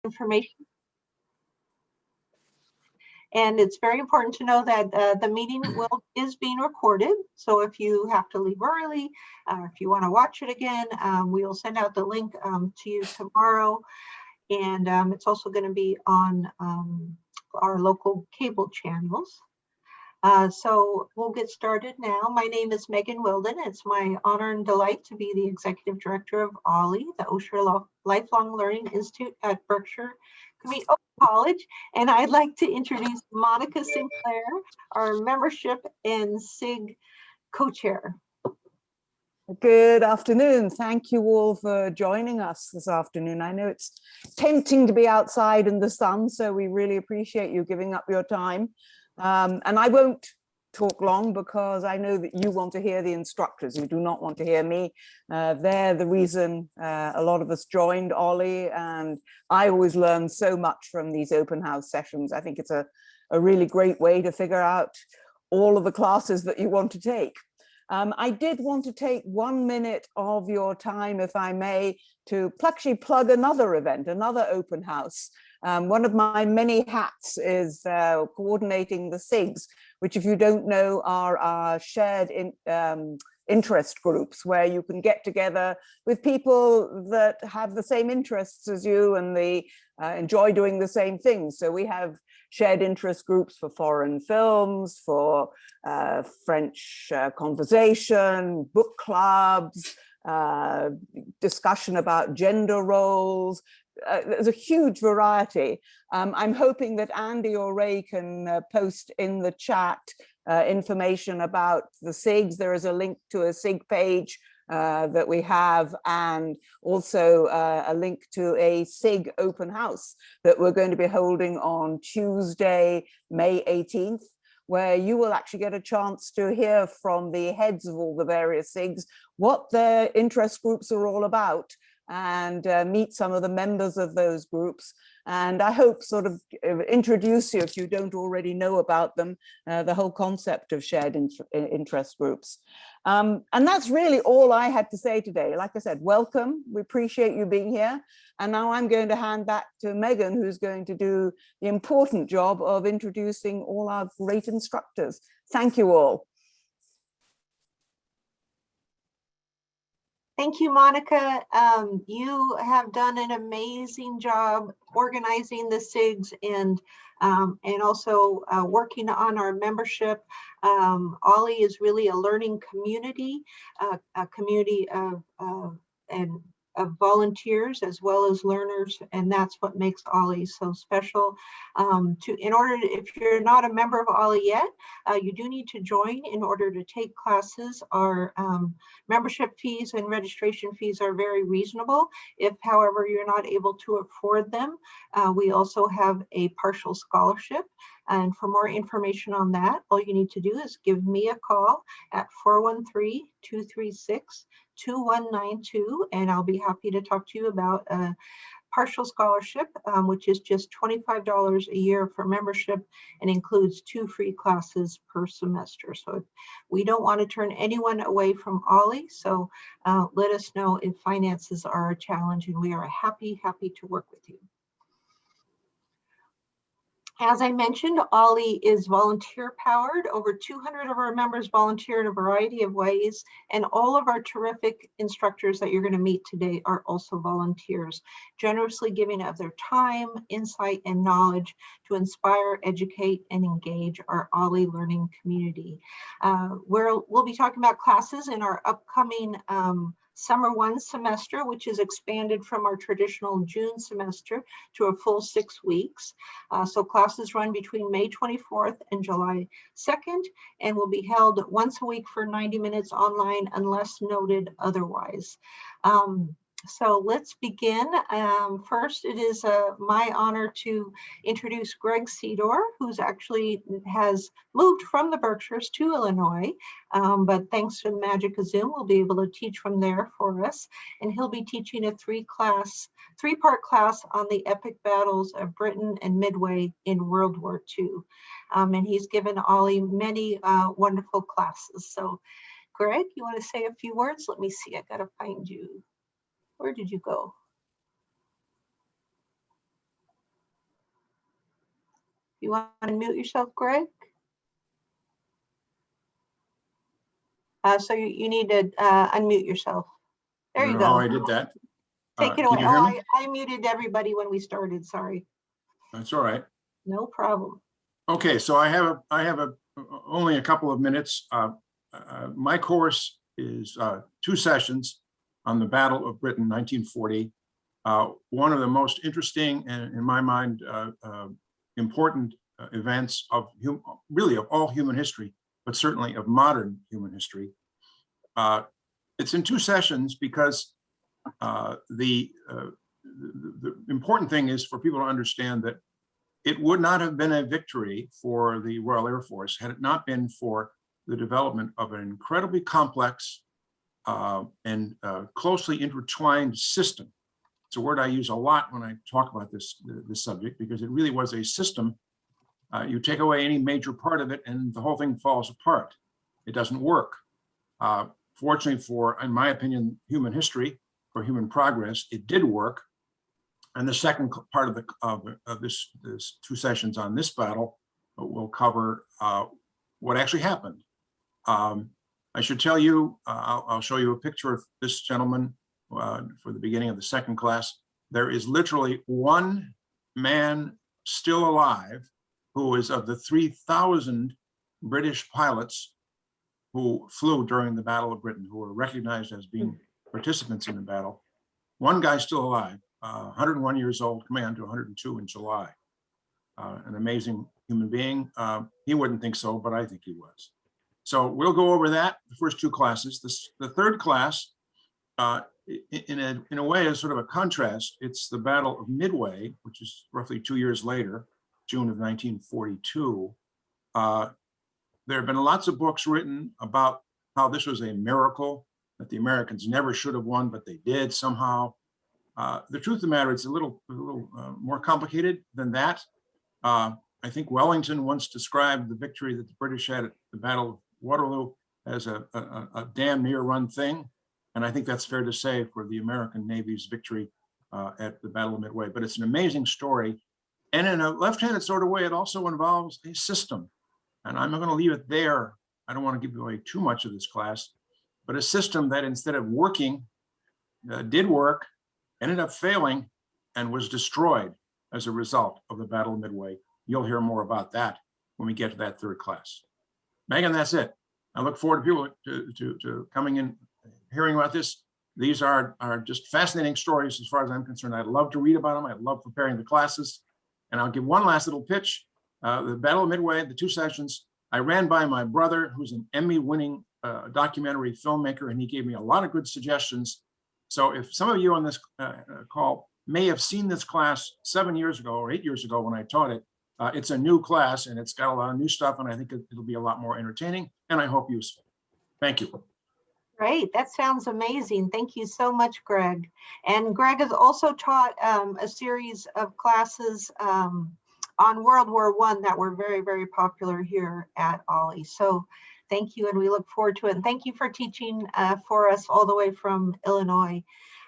information. And it's very important to know that the meeting is being recorded. So if you have to leave early, if you want to watch it again, we will send out the link to you tomorrow. And it's also going to be on our local cable channels. So we'll get started now. My name is Megan Wilden. It's my honor and delight to be the Executive Director of OLLI, the Osher Lifelong Learning Institute at Berkshire Community College. And I'd like to introduce Monica Sinclair, our membership and SIG co-chair. Good afternoon. Thank you all for joining us this afternoon. I know it's tempting to be outside in the sun, so we really appreciate you giving up your time. And I won't talk long because I know that you want to hear the instructors. You do not want to hear me. They're the reason a lot of us joined OLLI, and I always learn so much from these open house sessions. I think it's a really great way to figure out all of the classes that you want to take. I did want to take 1 minute of your time, if I may, to actually plug another event, another open house. One of my many hats is coordinating the SIGs, which, if you don't know, are our shared interest groups where you can get together with people that have the same interests as you and they enjoy doing the same things. So we have shared interest groups for foreign films, for French conversation, book clubs, discussion about gender roles. There's a huge variety. I'm hoping that Andy or Ray can post in the chat information about the SIGs. There is a link to a SIG page that we have, and also a link to a SIG open house that we're going to be holding on Tuesday, May 18th, where you will actually get a chance to hear from the heads of all the various SIGs what their interest groups are all about, and meet some of the members of those groups. And I hope sort of introduce you, if you don't already know about them, the whole concept of shared interest groups. And that's really all I had to say today. Like I said, welcome. We appreciate you being here. And now I'm going to hand back to Megan, who's going to do the important job of introducing all our great instructors. Thank you all. Thank you, Monica. You have done an amazing job organizing the SIGs and also working on our membership. OLLI is really a learning community, a community of volunteers as well as learners, and that's what makes OLLI so special. If you're not a member of OLLI yet, you do need to join in order to take classes. Our membership fees and registration fees are very reasonable. If, however, you're not able to afford them, we also have a partial scholarship. And for more information on that, all you need to do is give me a call at 413-236-2192, and I'll be happy to talk to you about a partial scholarship, which is just $25 a year for membership and includes 2 free classes per semester. So we don't want to turn anyone away from OLLI, so let us know if finances are a challenge, and we are happy to work with you. As I mentioned, OLLI is volunteer powered. Over 200 of our members volunteer in a variety of ways, and all of our terrific instructors that you're going to meet today are also volunteers, generously giving of their time, insight, and knowledge to inspire, educate, and engage our OLLI learning community. We'll be talking about classes in our upcoming Summer One semester, which is expanded from our traditional June semester to a full 6 weeks. So classes run between May 24th and July 2nd, and will be held once a week for 90 minutes online unless noted otherwise. So let's begin. First, it is my honor to introduce Greg Sedor, who's actually has moved from the Berkshires to Illinois, but thanks to the magic of Zoom, we'll be able to teach from there for us. And he'll be teaching a three-part class on the epic battles of Britain and Midway in World War II. And he's given OLLI many wonderful classes. So Greg, you want to say a few words? Let me see, I gotta find you. Where did you go? You want to unmute yourself, Greg? So you need to unmute yourself. There you go. Oh, I did that. Take it away. Oh, I muted everybody when we started. Sorry. That's all right. No problem. Okay, so I have only a couple of minutes. My course is 2 sessions on the Battle of Britain, 1940. One of the most interesting and, in my mind, important events of really of all human history, but certainly of modern human history. It's in 2 sessions because the important thing is for people to understand that it would not have been a victory for the Royal Air Force had it not been for the development of an incredibly complex and closely intertwined system. It's a word I use a lot when I talk about this subject, because it really was a system. You take away any major part of it and the whole thing falls apart. It doesn't work. Fortunately for, in my opinion, human history, for human progress, it did work. And the second part of this 2 sessions on this battle will cover what actually happened. I should tell you, I'll show you a picture of this gentleman for the beginning of the second class. There is literally one man still alive who is of the 3,000 British pilots who flew during the Battle of Britain, who were recognized as being participants in the battle. One guy still alive, 101 years old, coming on to 102 in July. An amazing human being. He wouldn't think so, but I think he was. So we'll go over that, the first 2 classes. The third class, in a way, is sort of a contrast. It's the Battle of Midway, which is roughly 2 years later, June of 1942. There have been lots of books written about how this was a miracle, that the Americans never should have won, but they did somehow. The truth of the matter, it's a little more complicated than that. I think Wellington once described the victory that the British had at the Battle of Waterloo as a damn near run thing. And I think that's fair to say for the American Navy's victory at the Battle of Midway. But it's an amazing story. And in a left-handed sort of way, it also involves a system. And I'm not going to leave it there. I don't want to give away too much of this class, but a system that instead of working, did work, ended up failing, and was destroyed as a result of the Battle of Midway. You'll hear more about that when we get to that third class. Megan, that's it. I look forward to people to coming in, hearing about this. These are just fascinating stories as far as I'm concerned. I'd love to read about them. I love preparing the classes. And I'll give one last little pitch. The Battle of Midway, the 2 sessions, I ran by my brother, who's an Emmy-winning documentary filmmaker, and he gave me a lot of good suggestions. So if some of you on this call may have seen this class 7 years ago or 8 years ago when I taught it, it's a new class and it's got a lot of new stuff, and I think it'll be a lot more entertaining and I hope useful. Thank you. Great, that sounds amazing. Thank you so much, Greg. And Greg has also taught a series of classes on World War I that were very, very popular here at OLLI. So thank you, and we look forward to it. And thank you for teaching for us all the way from Illinois.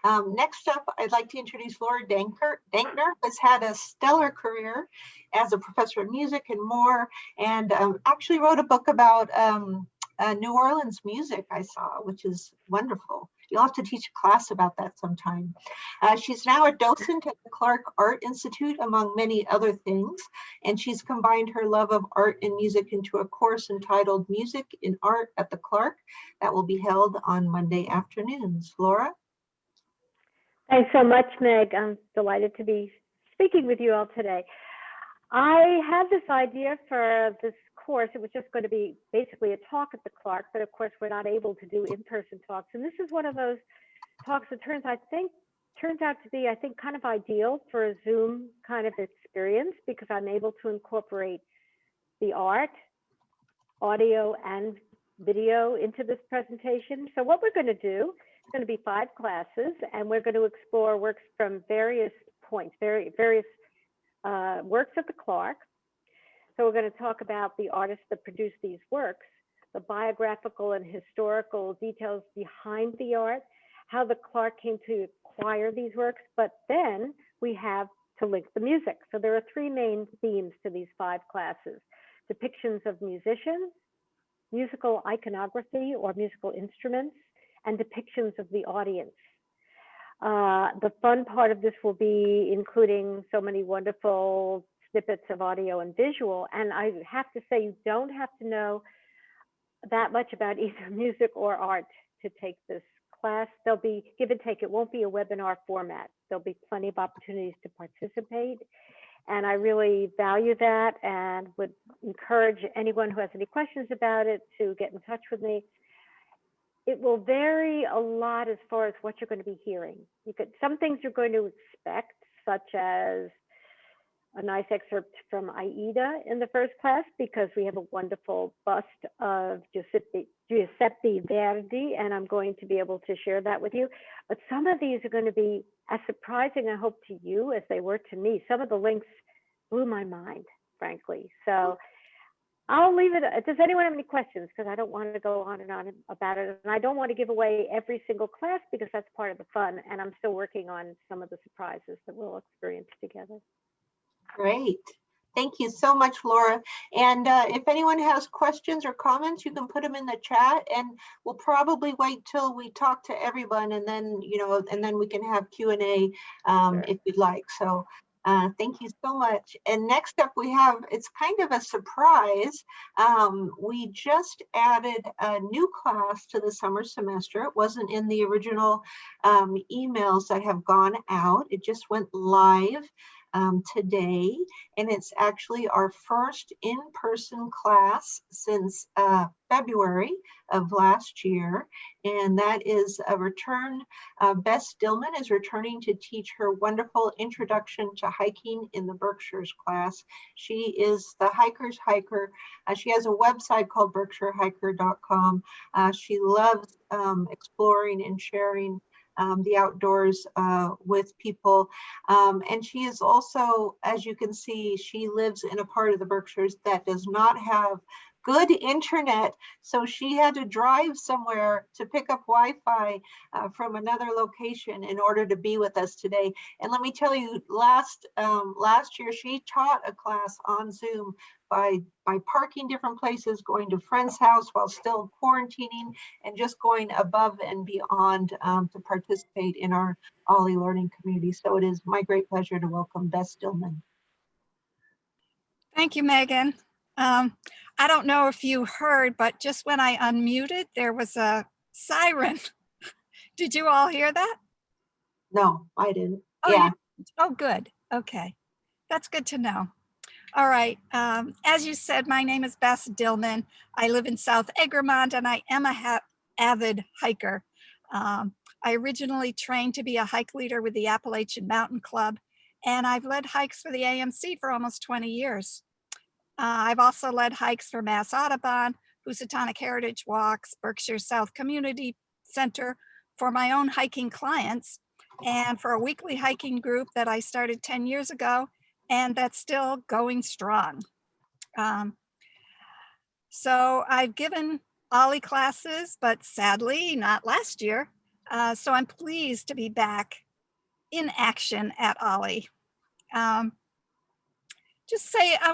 Next up, I'd like to introduce Laura Dankner. Dankner has had a stellar career as a professor of music and more, and actually wrote a book about New Orleans music, I saw, which is wonderful. You'll have to teach a class about that sometime. She's now a docent at the Clark Art Institute, among many other things, and she's combined her love of art and music into a course entitled Music in Art at the Clark that will be held on Monday afternoons. Laura? Thanks so much, Meg. I'm delighted to be speaking with you all today. I had this idea for this course. It was just going to be basically a talk at the Clark, but of course we're not able to do in-person talks. And this is one of those talks that turns out to be, I think, kind of ideal for a Zoom kind of experience, because I'm able to incorporate the art, audio, and video into this presentation. So what we're going to do, it's going to be 5 classes, and we're going to explore works from various points, various works of the Clark. So we're going to talk about the artists that produced these works, the biographical and historical details behind the art, how the Clark came to acquire these works, but then we have to link the music. So there are three main themes to these 5 classes: depictions of musicians, musical iconography or musical instruments, and depictions of the audience. The fun part of this will be including so many wonderful snippets of audio and visual. And I have to say, you don't have to know that much about either music or art to take this class. There'll be give and take. It won't be a webinar format. There'll be plenty of opportunities to participate. And I really value that and would encourage anyone who has any questions about it to get in touch with me. It will vary a lot as far as what you're going to be hearing. Some things you're going to expect, such as a nice excerpt from Aida in the first class, because we have a wonderful bust of Giuseppe Verdi, and I'm going to be able to share that with you. But some of these are going to be as surprising, I hope, to you as they were to me. Some of the links blew my mind, frankly. So I'll leave it. Does anyone have any questions? Because I don't want to go on about it. And I don't want to give away every single class because that's part of the fun. And I'm still working on some of the surprises that we'll experience together. Great. Thank you so much, Laura. And if anyone has questions or comments, you can put them in the chat, and we'll probably wait till we talk to everyone, and then, and then we can have Q&A Sure. if you'd like. So thank you so much. And next up we have, it's kind of a surprise. We just added a new class to the summer semester. It wasn't in the original emails that have gone out. It just went live today, and it's actually our first in-person class since February of last year, and that is a return. Bess Dillman is returning to teach her wonderful Introduction to Hiking in the Berkshires class. She is the hiker's hiker. She has a website called berkshirehiker.com. She loves exploring and sharing the outdoors with people. And she is also, as you can see, she lives in a part of the Berkshires that does not have good internet. So she had to drive somewhere to pick up Wi-Fi from another location in order to be with us today. And let me tell you, last year, she taught a class on Zoom by parking different places, going to friends' house while still quarantining, and just going above and beyond to participate in our OLLI learning community. So it is my great pleasure to welcome Bess Dillman. Thank you, Megan. I don't know if you heard, but just when I unmuted, there was a siren. Did you all hear that? No, I didn't. Oh, yeah. Oh, good. Okay. That's good to know. All right. As you said, my name is Bess Dillman. I live in South Egremont, and I am a avid hiker. I originally trained to be a hike leader with the Appalachian Mountain Club, and I've led hikes for the AMC for almost 20 years. I've also led hikes for Mass Audubon, Housatonic Heritage Walks, Berkshire South Community Center for my own hiking clients, and for a weekly hiking group that I started 10 years ago, and that's still going strong. So I've given OLLI classes, but sadly not last year. So I'm pleased to be back in action at OLLI. I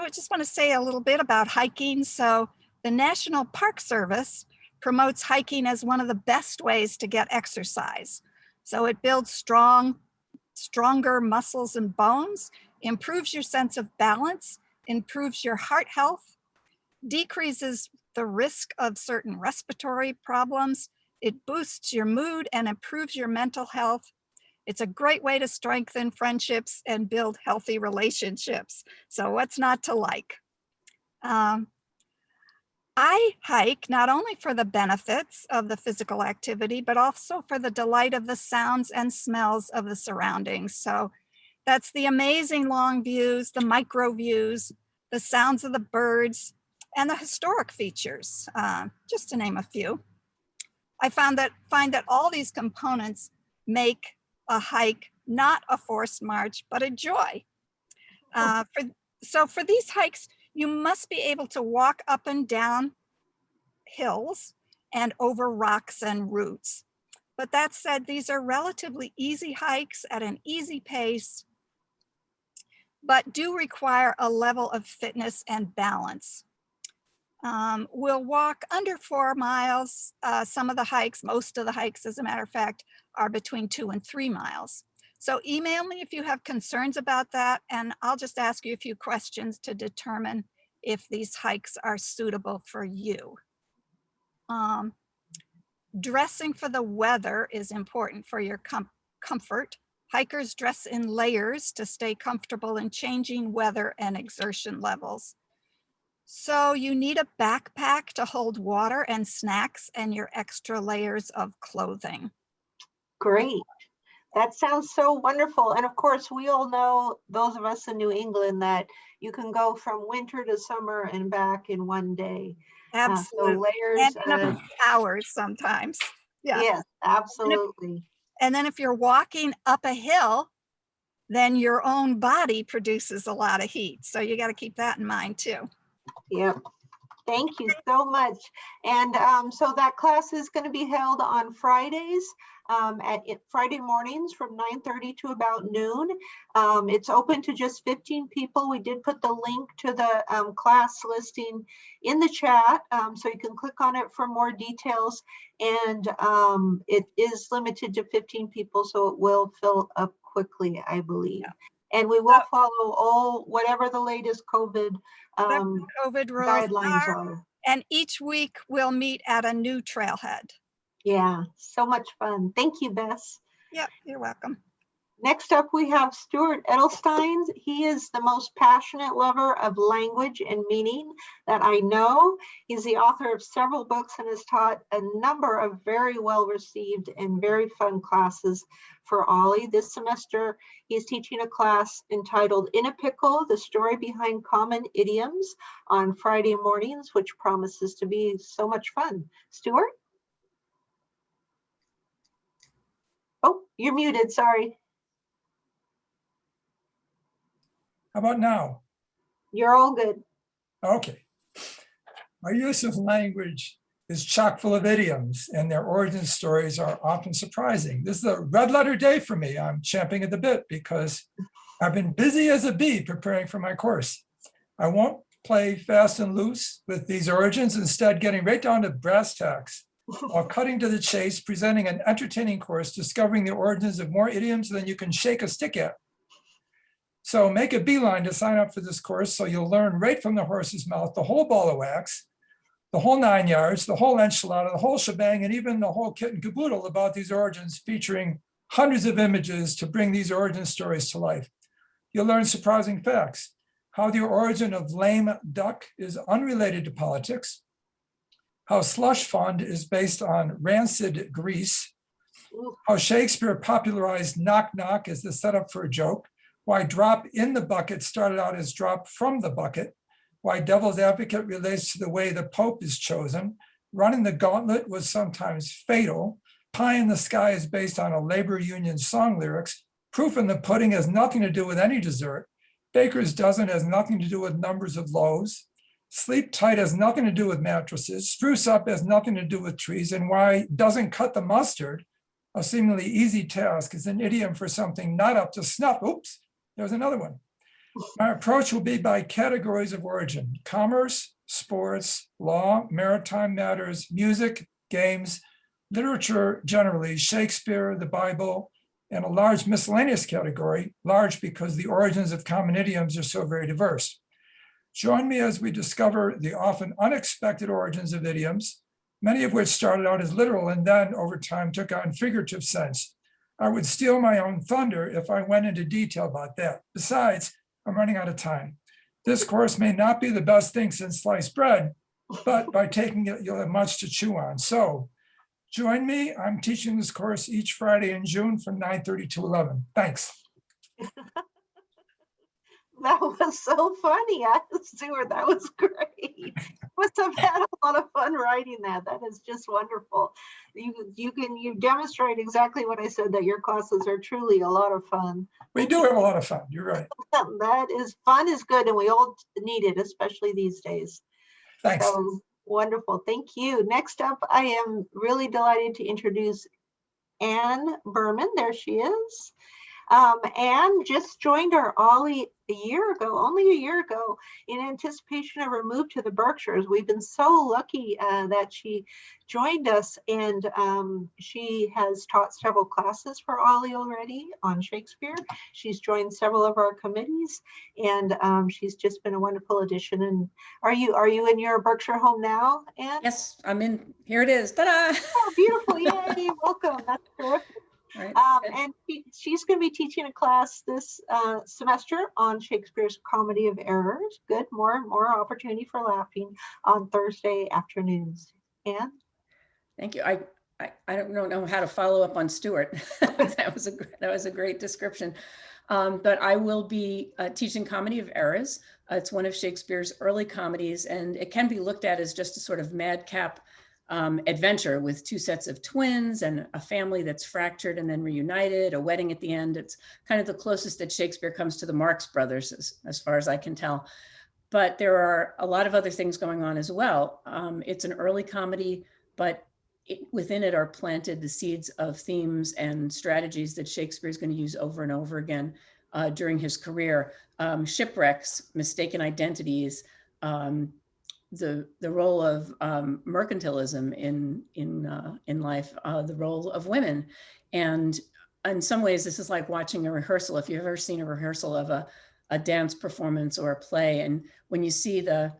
would just want to say a little bit about hiking. So the National Park Service promotes hiking as one of the best ways to get exercise. So it builds stronger muscles and bones, improves your sense of balance, improves your heart health, decreases the risk of certain respiratory problems. It boosts your mood and improves your mental health. It's a great way to strengthen friendships and build healthy relationships. So what's not to like? I hike not only for the benefits of the physical activity, but also for the delight of the sounds and smells of the surroundings. So that's the amazing long views, the micro views, the sounds of the birds, and the historic features, just to name a few. I find that all these components make a hike not a forced march, but a joy. So for these hikes, you must be able to walk up and down hills and over rocks and roots. But that said, these are relatively easy hikes at an easy pace. but do require a level of fitness and balance. We'll walk under 4 miles. Some of the hikes, most of the hikes, as a matter of fact, are between 2 and 3 miles. So email me if you have concerns about that, and I'll just ask you a few questions to determine if these hikes are suitable for you. Dressing for the weather is important for your comfort. Hikers dress in layers to stay comfortable in changing weather and exertion levels. So you need a backpack to hold water and snacks and your extra layers of clothing. Great. That sounds so wonderful. And of course, we all know, those of us in New England, that you can go from winter to summer and back in one day. Absolutely. So layers. And in hours sometimes. Yeah. Yes, absolutely. And then if you're walking up a hill, then your own body produces a lot of heat. So you got to keep that in mind too. Yep. Thank you so much. And so that class is going to be held on Fridays, Friday mornings from 9:30 to about noon. It's open to just 15 people. We did put the link to the class listing in the chat, so you can click on it for more details. And it is limited to 15 people, so it will fill up quickly, I believe. Yeah. And we will follow whatever the latest COVID rules guidelines are. And each week we'll meet at a new trailhead. Yeah, so much fun. Thank you, Bess. Yep, you're welcome. Next up, we have Stuart Edelstein. He is the most passionate lover of language and meaning that I know. He's the author of several books and has taught a number of very well-received and very fun classes for Ollie. This semester, he's teaching a class entitled In a Pickle, the story behind common idioms on Friday mornings, which promises to be so much fun. Stuart? Oh, you're muted, sorry. How about now? You're all good. Okay. Our use of language is chock full of idioms, and their origin stories are often surprising. This is a red letter day for me. I'm champing at the bit because I've been busy as a bee preparing for my course. I won't play fast and loose with these origins, instead getting right down to brass tacks while cutting to the chase, presenting an entertaining course, discovering the origins of more idioms than you can shake a stick at. So make a beeline to sign up for this course so you'll learn right from the horse's mouth the whole ball of wax, the whole 9 yards, the whole enchilada, the whole shebang, and even the whole kit and caboodle about these origins, featuring hundreds of images to bring these origin stories to life. You'll learn surprising facts, how the origin of lame duck is unrelated to politics, how slush fund is based on rancid grease, how Shakespeare popularized knock knock as the setup for a joke, why drop in the bucket started out as drop from the bucket, why devil's advocate relates to the way the Pope is chosen, running the gauntlet was sometimes fatal, pie in the sky is based on a labor union song lyrics, proof in the pudding has nothing to do with any dessert, baker's dozen has nothing to do with numbers of loaves, sleep tight has nothing to do with mattresses, spruce up has nothing to do with trees, and why doesn't cut the mustard, a seemingly easy task, is an idiom for something not up to snuff. Oops. There's another one. My approach will be by categories of origin: commerce, sports, law, maritime matters, music, games, literature generally, Shakespeare, the Bible, and a large miscellaneous category, large because the origins of common idioms are so very diverse. Join me as we discover the often unexpected origins of idioms, many of which started out as literal and then over time took on figurative sense. I would steal my own thunder if I went into detail about that. Besides, I'm running out of time. This course may not be the best thing since sliced bread, but by taking it, you'll have much to chew on. So join me. I'm teaching this course each Friday in June from 9:30 to 11. Thanks. That was so funny, Stuart. That was great. Must have had a lot of fun writing that. That is just wonderful. You demonstrate exactly what I said, that your classes are truly a lot of fun. We do have a lot of fun. You're right. That is, fun is good, and we all need it, especially these days. Thanks. So wonderful. Thank you. Next up, I am really delighted to introduce Anne Berman. There she is. Anne just joined our Ollie only a year ago, in anticipation of her move to the Berkshires. We've been so lucky that she joined us, and she has taught several classes for Ollie already on Shakespeare. She's joined several of our committees, and she's just been a wonderful addition. And are you in your Berkshire home now, Anne? Yes, I'm in. Here it is. Ta-da! Oh, beautiful. Yay. Welcome. That's terrific. Right. And she's going to be teaching a class this semester on Shakespeare's Comedy of Errors. Good, more opportunity for laughing on Thursday afternoons. Anne? Thank you. I don't know how to follow up on Stuart. that was a great description. But I will be teaching Comedy of Errors. It's one of Shakespeare's early comedies, and it can be looked at as just a sort of madcap adventure with two sets of twins and a family that's fractured and then reunited, a wedding at the end. It's kind of the closest that Shakespeare comes to the Marx Brothers, as far as I can tell. But there are a lot of other things going on as well. It's an early comedy, but within it are planted the seeds of themes and strategies that Shakespeare is going to use over and over again during his career. Shipwrecks, mistaken identities, the role of mercantilism in life, the role of women. And in some ways, this is like watching a rehearsal. If you've ever seen a rehearsal of a dance performance or a play, and when you see the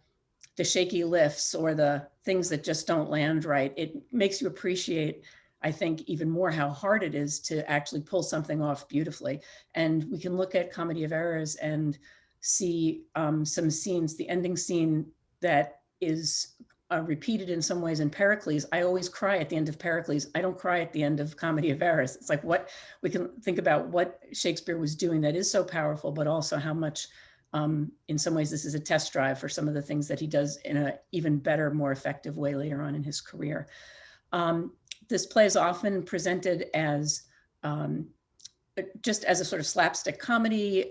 shaky lifts or the things that just don't land right, it makes you appreciate, I think, even more how hard it is to actually pull something off beautifully. And we can look at Comedy of Errors and see some scenes, the ending scene that is repeated in some ways in Pericles. I always cry at the end of Pericles. I don't cry at the end of Comedy of Errors. It's like what we can think about what Shakespeare was doing that is so powerful, but also how much, in some ways, this is a test drive for some of the things that he does in an even better, more effective way later on in his career. This play is often presented as just as a sort of slapstick comedy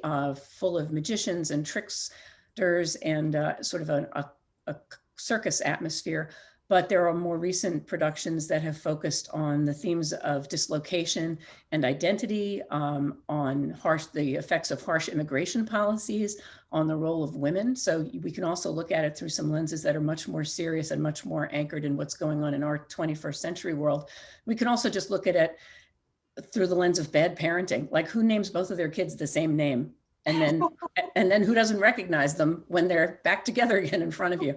full of magicians and tricksters and sort of a circus atmosphere, but there are more recent productions that have focused on the themes of dislocation and identity, on the effects of harsh immigration policies, on the role of women. So we can also look at it through some lenses that are much more serious and much more anchored in what's going on in our 21st century world. We can also just look at it through the lens of bad parenting, like who names both of their kids the same name? And then who doesn't recognize them when they're back together again in front of you?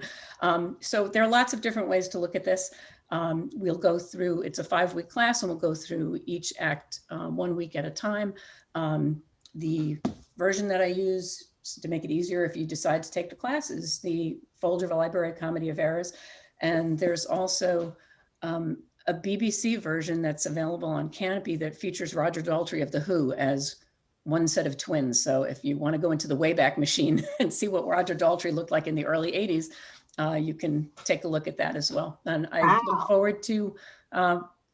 So there are lots of different ways to look at this. We'll go through, it's a 5-week class, and we'll go through each act 1 week at a time. The version that I use to make it easier if you decide to take the class is the Folger Library Comedy of Errors. And there's also a BBC version that's available on Canopy that features Roger Daltrey of The Who as one set of twins. So if you want to go into the Wayback Machine and see what Roger Daltrey looked like in the early 80s, you can take a look at that as well. And I look forward to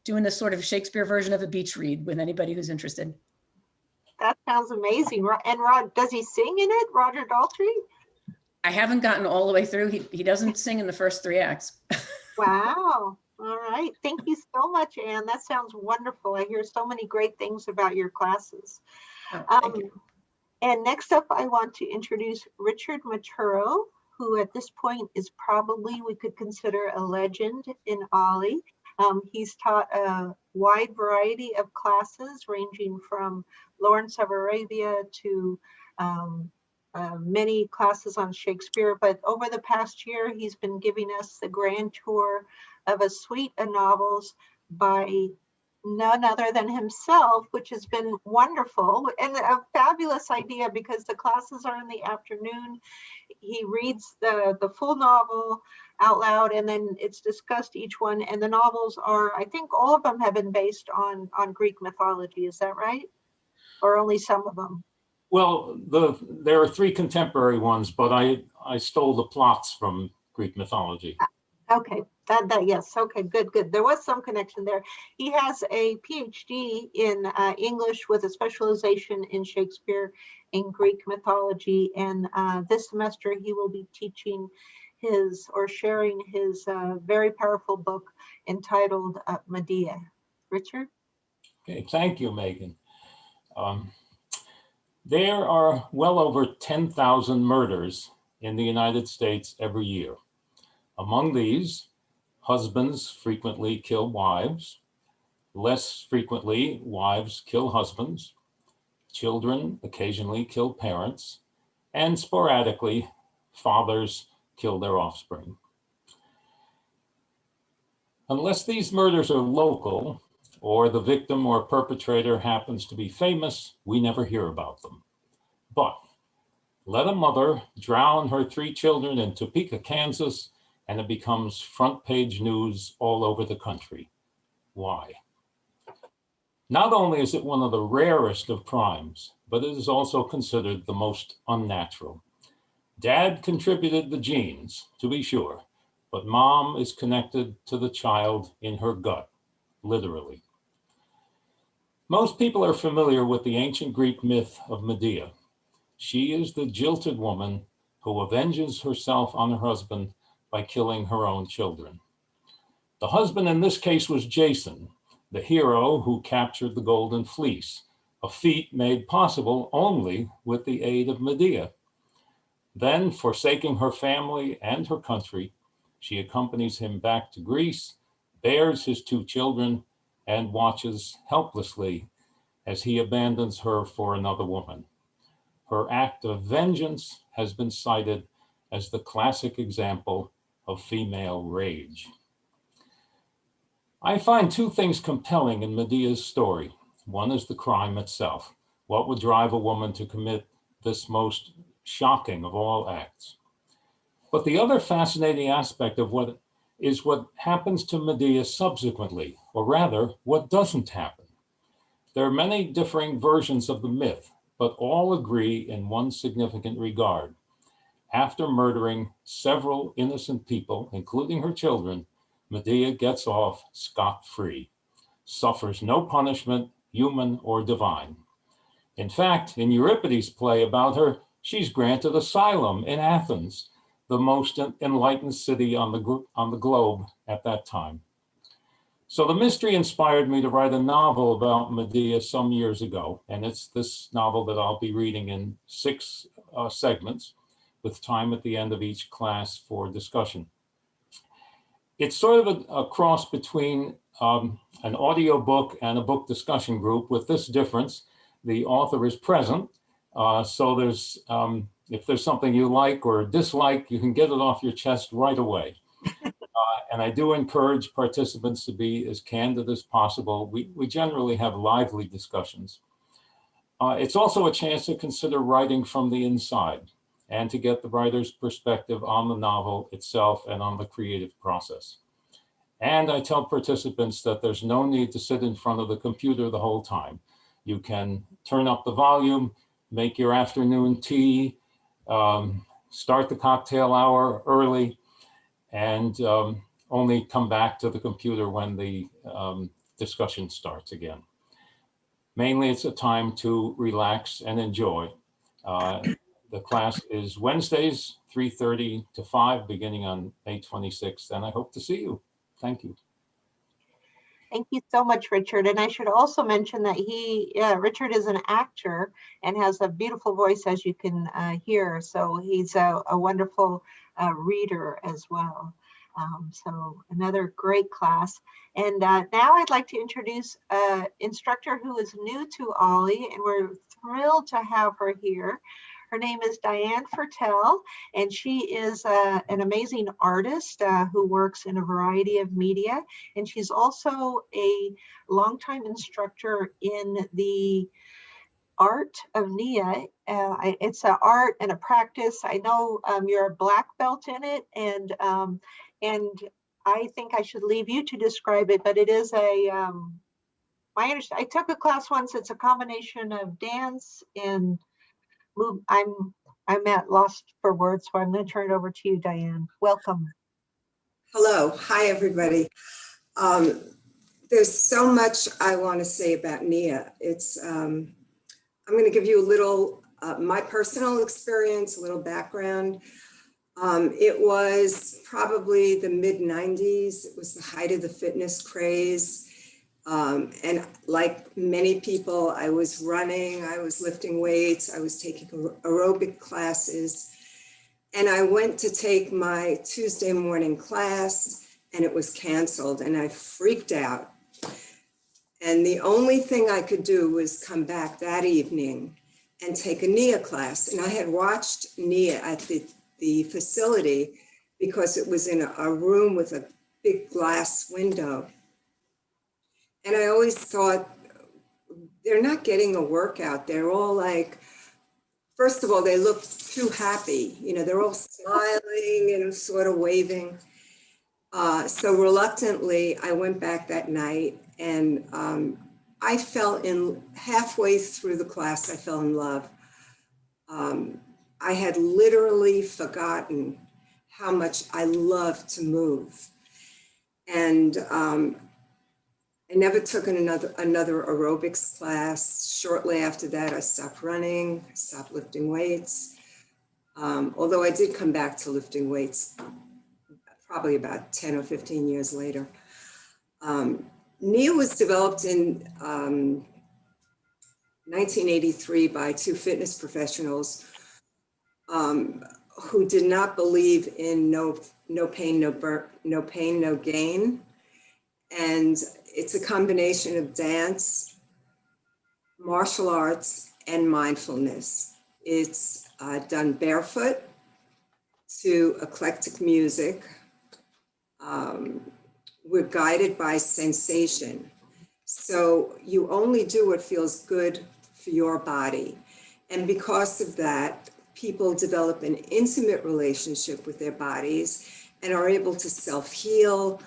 doing this sort of Shakespeare version of a beach read with anybody who's interested. That sounds amazing. And does he sing in it, Roger Daltrey? I haven't gotten all the way through. He doesn't sing in the first 3 acts. Wow. All right. Thank you so much, Anne. That sounds wonderful. I hear so many great things about your classes. Thank you. And next up, I want to introduce Richard Maturo, who at this point is probably, we could consider a legend in Ollie. He's taught a wide variety of classes ranging from Lawrence of Arabia to many classes on Shakespeare. But over the past year, he's been giving us the grand tour of a suite of novels by none other than himself, which has been wonderful and a fabulous idea because the classes are in the afternoon. He reads the full novel out loud, and then it's discussed each one. And the novels are, I think all of them have been based on Greek mythology. Is that right? Or only some of them? Well, there are 3 contemporary ones, but I stole the plots from Greek mythology. Okay, yes, okay, good. There was some connection there. He has a PhD in English with a specialization in Shakespeare and Greek mythology. And this semester he will be teaching sharing his very powerful book entitled Medea. Richard? Okay, thank you, Megan. There are well over 10,000 murders in the United States every year. Among these, husbands frequently kill wives. Less frequently, wives kill husbands. Children occasionally kill parents. And sporadically, fathers kill their offspring. Unless these murders are local, or the victim or perpetrator happens to be famous, we never hear about them. But let a mother drown her 3 children in Topeka, Kansas, and it becomes front page news all over the country. Why? Not only is it one of the rarest of crimes, but it is also considered the most unnatural. Dad contributed the genes, to be sure, but mom is connected to the child in her gut, literally. Most people are familiar with the ancient Greek myth of Medea. She is the jilted woman who avenges herself on her husband by killing her own children. The husband in this case was Jason, the hero who captured the Golden Fleece, a feat made possible only with the aid of Medea. Then, forsaking her family and her country, she accompanies him back to Greece, bears his 2 children, and watches helplessly as he abandons her for another woman. Her act of vengeance has been cited as the classic example of female rage. I find 2 things compelling in Medea's story. One is the crime itself. What would drive a woman to commit this most shocking of all acts? But the other fascinating aspect of what happens to Medea subsequently, or rather, what doesn't happen. There are many differing versions of the myth, but all agree in one significant regard. After murdering several innocent people, including her children, Medea gets off scot-free, suffers no punishment, human or divine. In fact, in Euripides' play about her, she's granted asylum in Athens, the most enlightened city on the globe at that time. So the mystery inspired me to write a novel about Medea some years ago, and it's this novel that I'll be reading in 6 segments, with time at the end of each class for discussion. It's sort of a cross between an audio book and a book discussion group, with this difference: the author is present, so there's if there's something you like or dislike, you can get it off your chest right away. And I do encourage participants to be as candid as possible. We generally have lively discussions. It's also a chance to consider writing from the inside and to get the writer's perspective on the novel itself and on the creative process. And I tell participants that there's no need to sit in front of the computer the whole time. You can turn up the volume, make your afternoon tea, start the cocktail hour early, and only come back to the computer when the discussion starts again. Mainly, it's a time to relax and enjoy. The class is Wednesdays, 3:30 to 5, beginning on May 26th, and I hope to see you. Thank you. Thank you so much, Richard. And I should also mention that Richard is an actor and has a beautiful voice, as you can hear. So he's a wonderful reader as well. So another great class. And now I'd like to introduce an instructor who is new to OLLI, and we're thrilled to have her here. Her name is Diane Firtell, and she is an amazing artist who works in a variety of media. And she's also a longtime instructor in the art of Nia. It's an art and a practice. I know you're a black belt in it, and I think I should leave you to describe it, but it is I took a class once. It's a combination of dance and move. I'm at lost for words, so I'm going to turn it over to you, Diane. Welcome. Hello. Hi, everybody. There's so much I want to say about Nia. I'm going to give you a little, my personal experience, a little background. It was probably the mid-90s. It was the height of the fitness craze. And like many people, I was running, I was lifting weights, I was taking aerobic classes. And I went to take my Tuesday morning class and it was canceled and I freaked out. And the only thing I could do was come back that evening and take a NIA class. And I had watched NIA at the facility because it was in a room with a big glass window. And I always thought, they're not getting a workout. They're all like, first of all, they look too happy. You know, they're all smiling and sort of waving. So reluctantly, I went back that night and I fell in, halfway through the class, I fell in love. I had literally forgotten how much I love to move. And I never took another aerobics class. Shortly after that, I stopped running, stopped lifting weights. Although I did come back to lifting weights probably about 10 or 15 years later. NIA was developed in 1983 by two fitness professionals who did not believe in no pain, no gain. And it's a combination of dance, martial arts, and mindfulness. It's done barefoot to eclectic music. We're guided by sensation. So you only do what feels good for your body. And because of that, people develop an intimate relationship with their bodies and are able to self-heal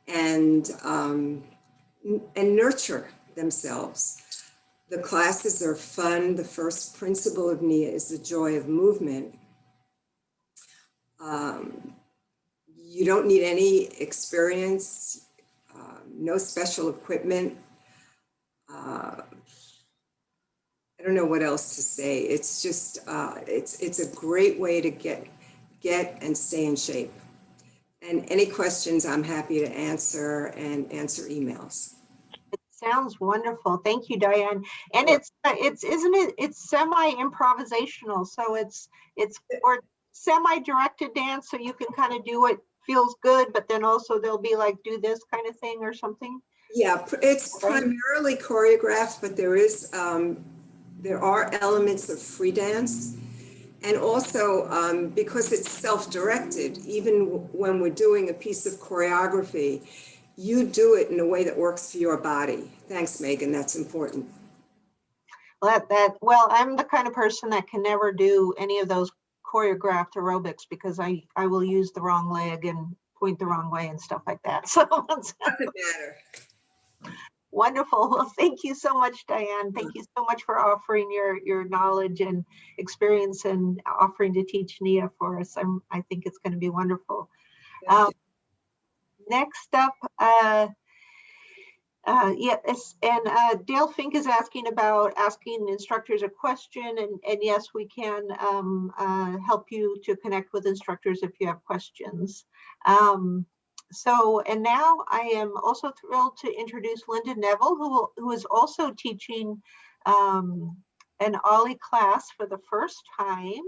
and nurture themselves. The classes are fun. The first principle of NIA is the joy of movement. You don't need any experience, no special equipment. I don't know what else to say. It's just, it's a great way to get and stay in shape. And any questions, I'm happy to answer and answer emails. It sounds wonderful. Thank you, Diane. And it's isn't it? It's semi-improvisational, so it's or semi-directed dance, so you can kind of do what feels good, but then also they'll be like, do this kind of thing or something. Yeah, it's primarily choreographed, but there are elements of free dance. And also, because it's self-directed, even when we're doing a piece of choreography, you do it in a way that works for your body. Thanks, Megan, that's important. Well, I'm the kind of person that can never do any of those choreographed aerobics because I will use the wrong leg and point the wrong way and stuff like that. So doesn't matter. Wonderful. Well, thank you so much, Diane. Thank you so much for offering your knowledge and experience and offering to teach NIA for us. I think it's going to be wonderful. Next up, yes, and Dale Fink is asking about asking instructors a question, and yes, we can help you to connect with instructors if you have questions. And now I am also thrilled to introduce Lyndon Neville, who is also teaching an OLLI class for the first time.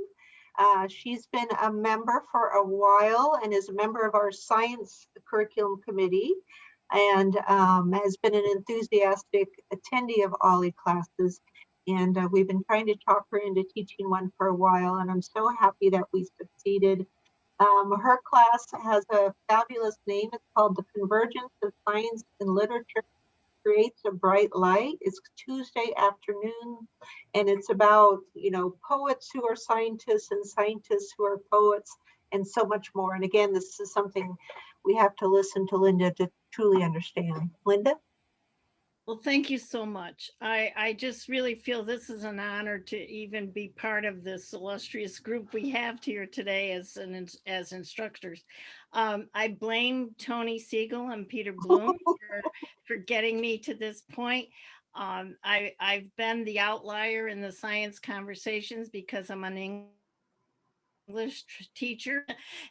She's been a member for a while and is a member of our science curriculum committee and has been an enthusiastic attendee of OLLI classes. And we've been trying to talk her into teaching one for a while, and I'm so happy that we succeeded. Her class has a fabulous name. It's called The Convergence of Science and Literature Creates a Bright Light. It's Tuesday afternoon, and it's about, poets who are scientists and scientists who are poets and so much more. And again, this is something we have to listen to Linda to truly understand. Linda? Well, thank you so much. I just really feel this is an honor to even be part of this illustrious group we have here today as instructors. I blame Tony Siegel and Peter Bloom for getting me to this point. I've been the outlier in the science conversations because I'm an English English teacher,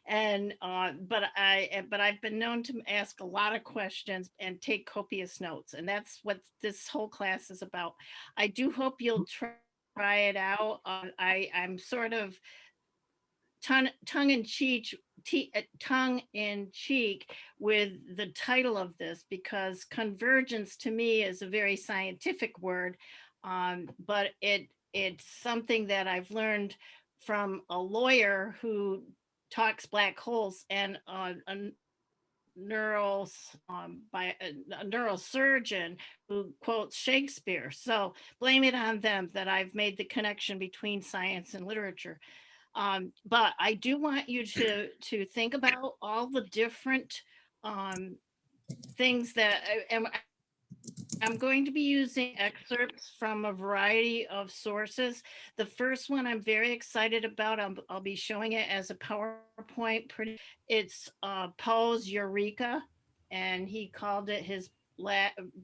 and but I've been known to ask a lot of questions and take copious notes, and that's what this whole class is about. I do hope you'll try it out. I'm sort of tongue in cheek with the title of this, because convergence to me is a very scientific word, but it's something that I've learned from a lawyer who talks black holes, and a neurosurgeon who quotes Shakespeare. So blame it on them that I've made the connection between science and literature. But I do want you to think about all the different things that I'm going to be using excerpts from a variety of sources. The first one I'm very excited about. I'll be showing it as a PowerPoint. It's Poe's Eureka, and he called it his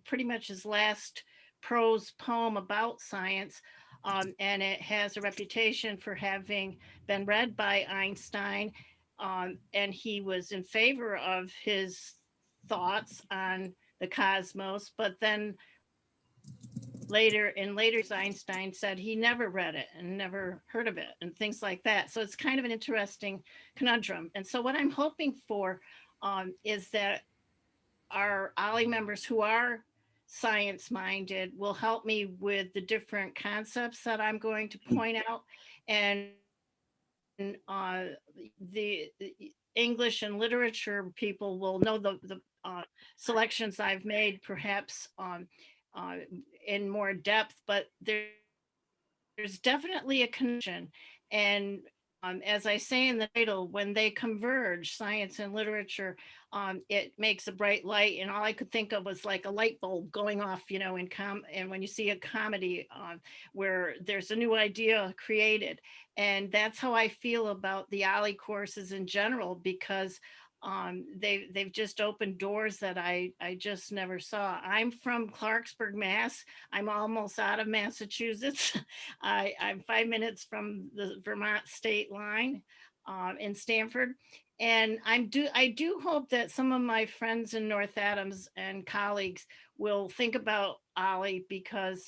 pretty much his last prose poem about science. And it has a reputation for having been read by Einstein, and he was in favor of his thoughts on the cosmos, but then later Einstein said he never read it and never heard of it and things like that. So it's kind of an interesting conundrum. And so what I'm hoping for is that our OLLI members who are science minded will help me with the different concepts that I'm going to point out, and the English and literature people will know the selections I've made, perhaps in more depth, but there's definitely a connection. And as I say in the title, when they converge, science and literature, it makes a bright light. And all I could think of was like a light bulb going off, you know, and when you see a comedy where there's a new idea created. And that's how I feel about the OLLI courses in general, because they've just opened doors that I just never saw. I'm from Clarksburg, Mass. I'm almost out of Massachusetts. I'm 5 minutes from the Vermont state line in Stamford. And I do hope that some of my friends in North Adams and colleagues will think about OLLI, because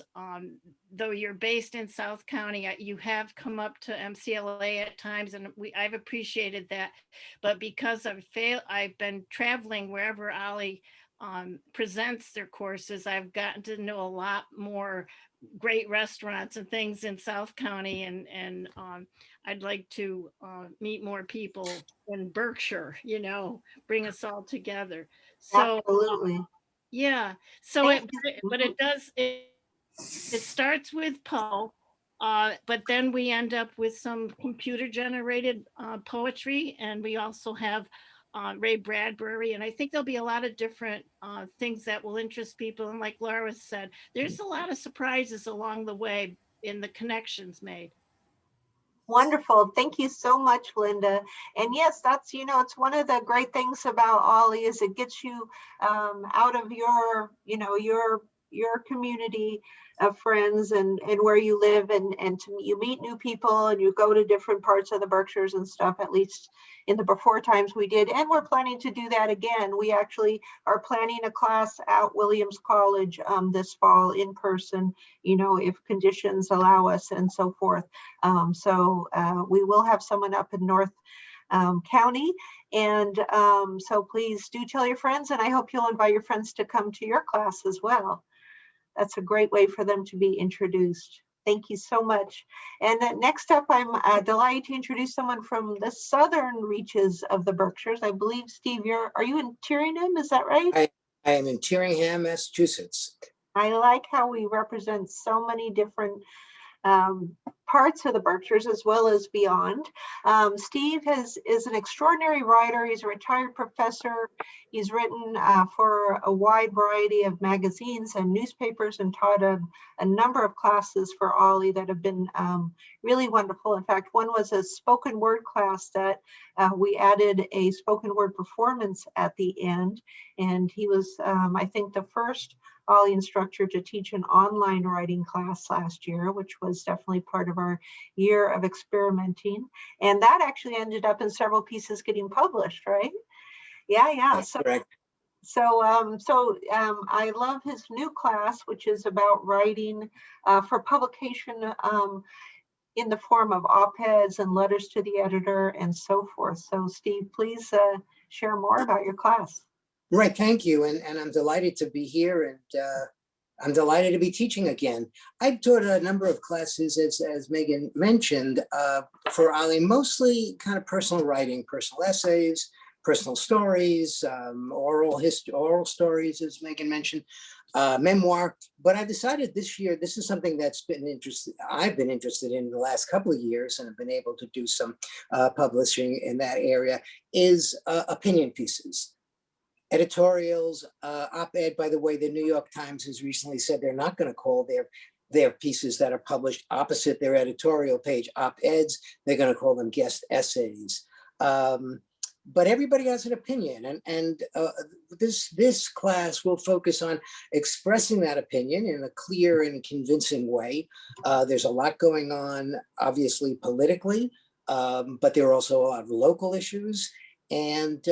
though you're based in South County, you have come up to MCLA at times, and I've appreciated that. But because I've been traveling wherever OLLI presents their courses, I've gotten to know a lot more great restaurants and things in South County, and I'd like to meet more people in Berkshire, you know, bring us all together. So Absolutely. yeah, so Thank it starts with Poe, but then we end up with some computer generated poetry, and we also have Ray Bradbury, and I think there'll be a lot of different things that will interest people. And like Laura said, there's a lot of surprises along the way in the connections made. Wonderful. Thank you so much, Linda. And yes, that's, you know, it's one of the great things about OLLI is it gets you out of your, you know, your community of friends and where you live, and you meet new people, and you go to different parts of the Berkshires and stuff. At least in the before times we did, and we're planning to do that again. We actually are planning a class at Williams College this fall in person, you know, if conditions allow us and so forth. So we will have someone up in North County, and so please do tell your friends, and I hope you'll invite your friends to come to your class as well. That's a great way for them to be introduced. Thank you so much. And next up, I'm delighted to introduce someone from the southern reaches of the Berkshires. I believe, Steve, are you in Tyringham? Is that right? I am in Tyringham, Massachusetts. I like how we represent so many different parts of the Berkshires as well as beyond. Steve is an extraordinary writer. He's a retired professor. He's written for a wide variety of magazines and newspapers, and taught a number of classes for OLLI that have been really wonderful. In fact, one was a spoken word class that we added a spoken word performance at the end. And he was, I think, the first OLLI instructor to teach an online writing class last year, which was definitely part of of our year of experimenting. And that actually ended up in several pieces getting published, right? Yeah. That's correct. So I love his new class, which is about writing for publication in the form of op-eds and letters to the editor and so forth. So Steve, please share more about your class. Right, thank you. And I'm delighted to be here, and I'm delighted to be teaching again. I've taught a number of classes, as Megan mentioned, for Alia, mostly kind of personal writing, personal essays, personal stories, oral stories, as Megan mentioned, memoir. But I decided this year, this is something I've been interested in the last couple of years, and have been able to do some publishing in that area, is opinion pieces. Editorials, op-ed. By the way, the New York Times has recently said they're not going to call their pieces that are published opposite their editorial page op-eds. They're going to call them guest essays. But everybody has an opinion, and this class will focus on expressing that opinion in a clear and convincing way. There's a lot going on, obviously politically, but there are also a lot of local issues. And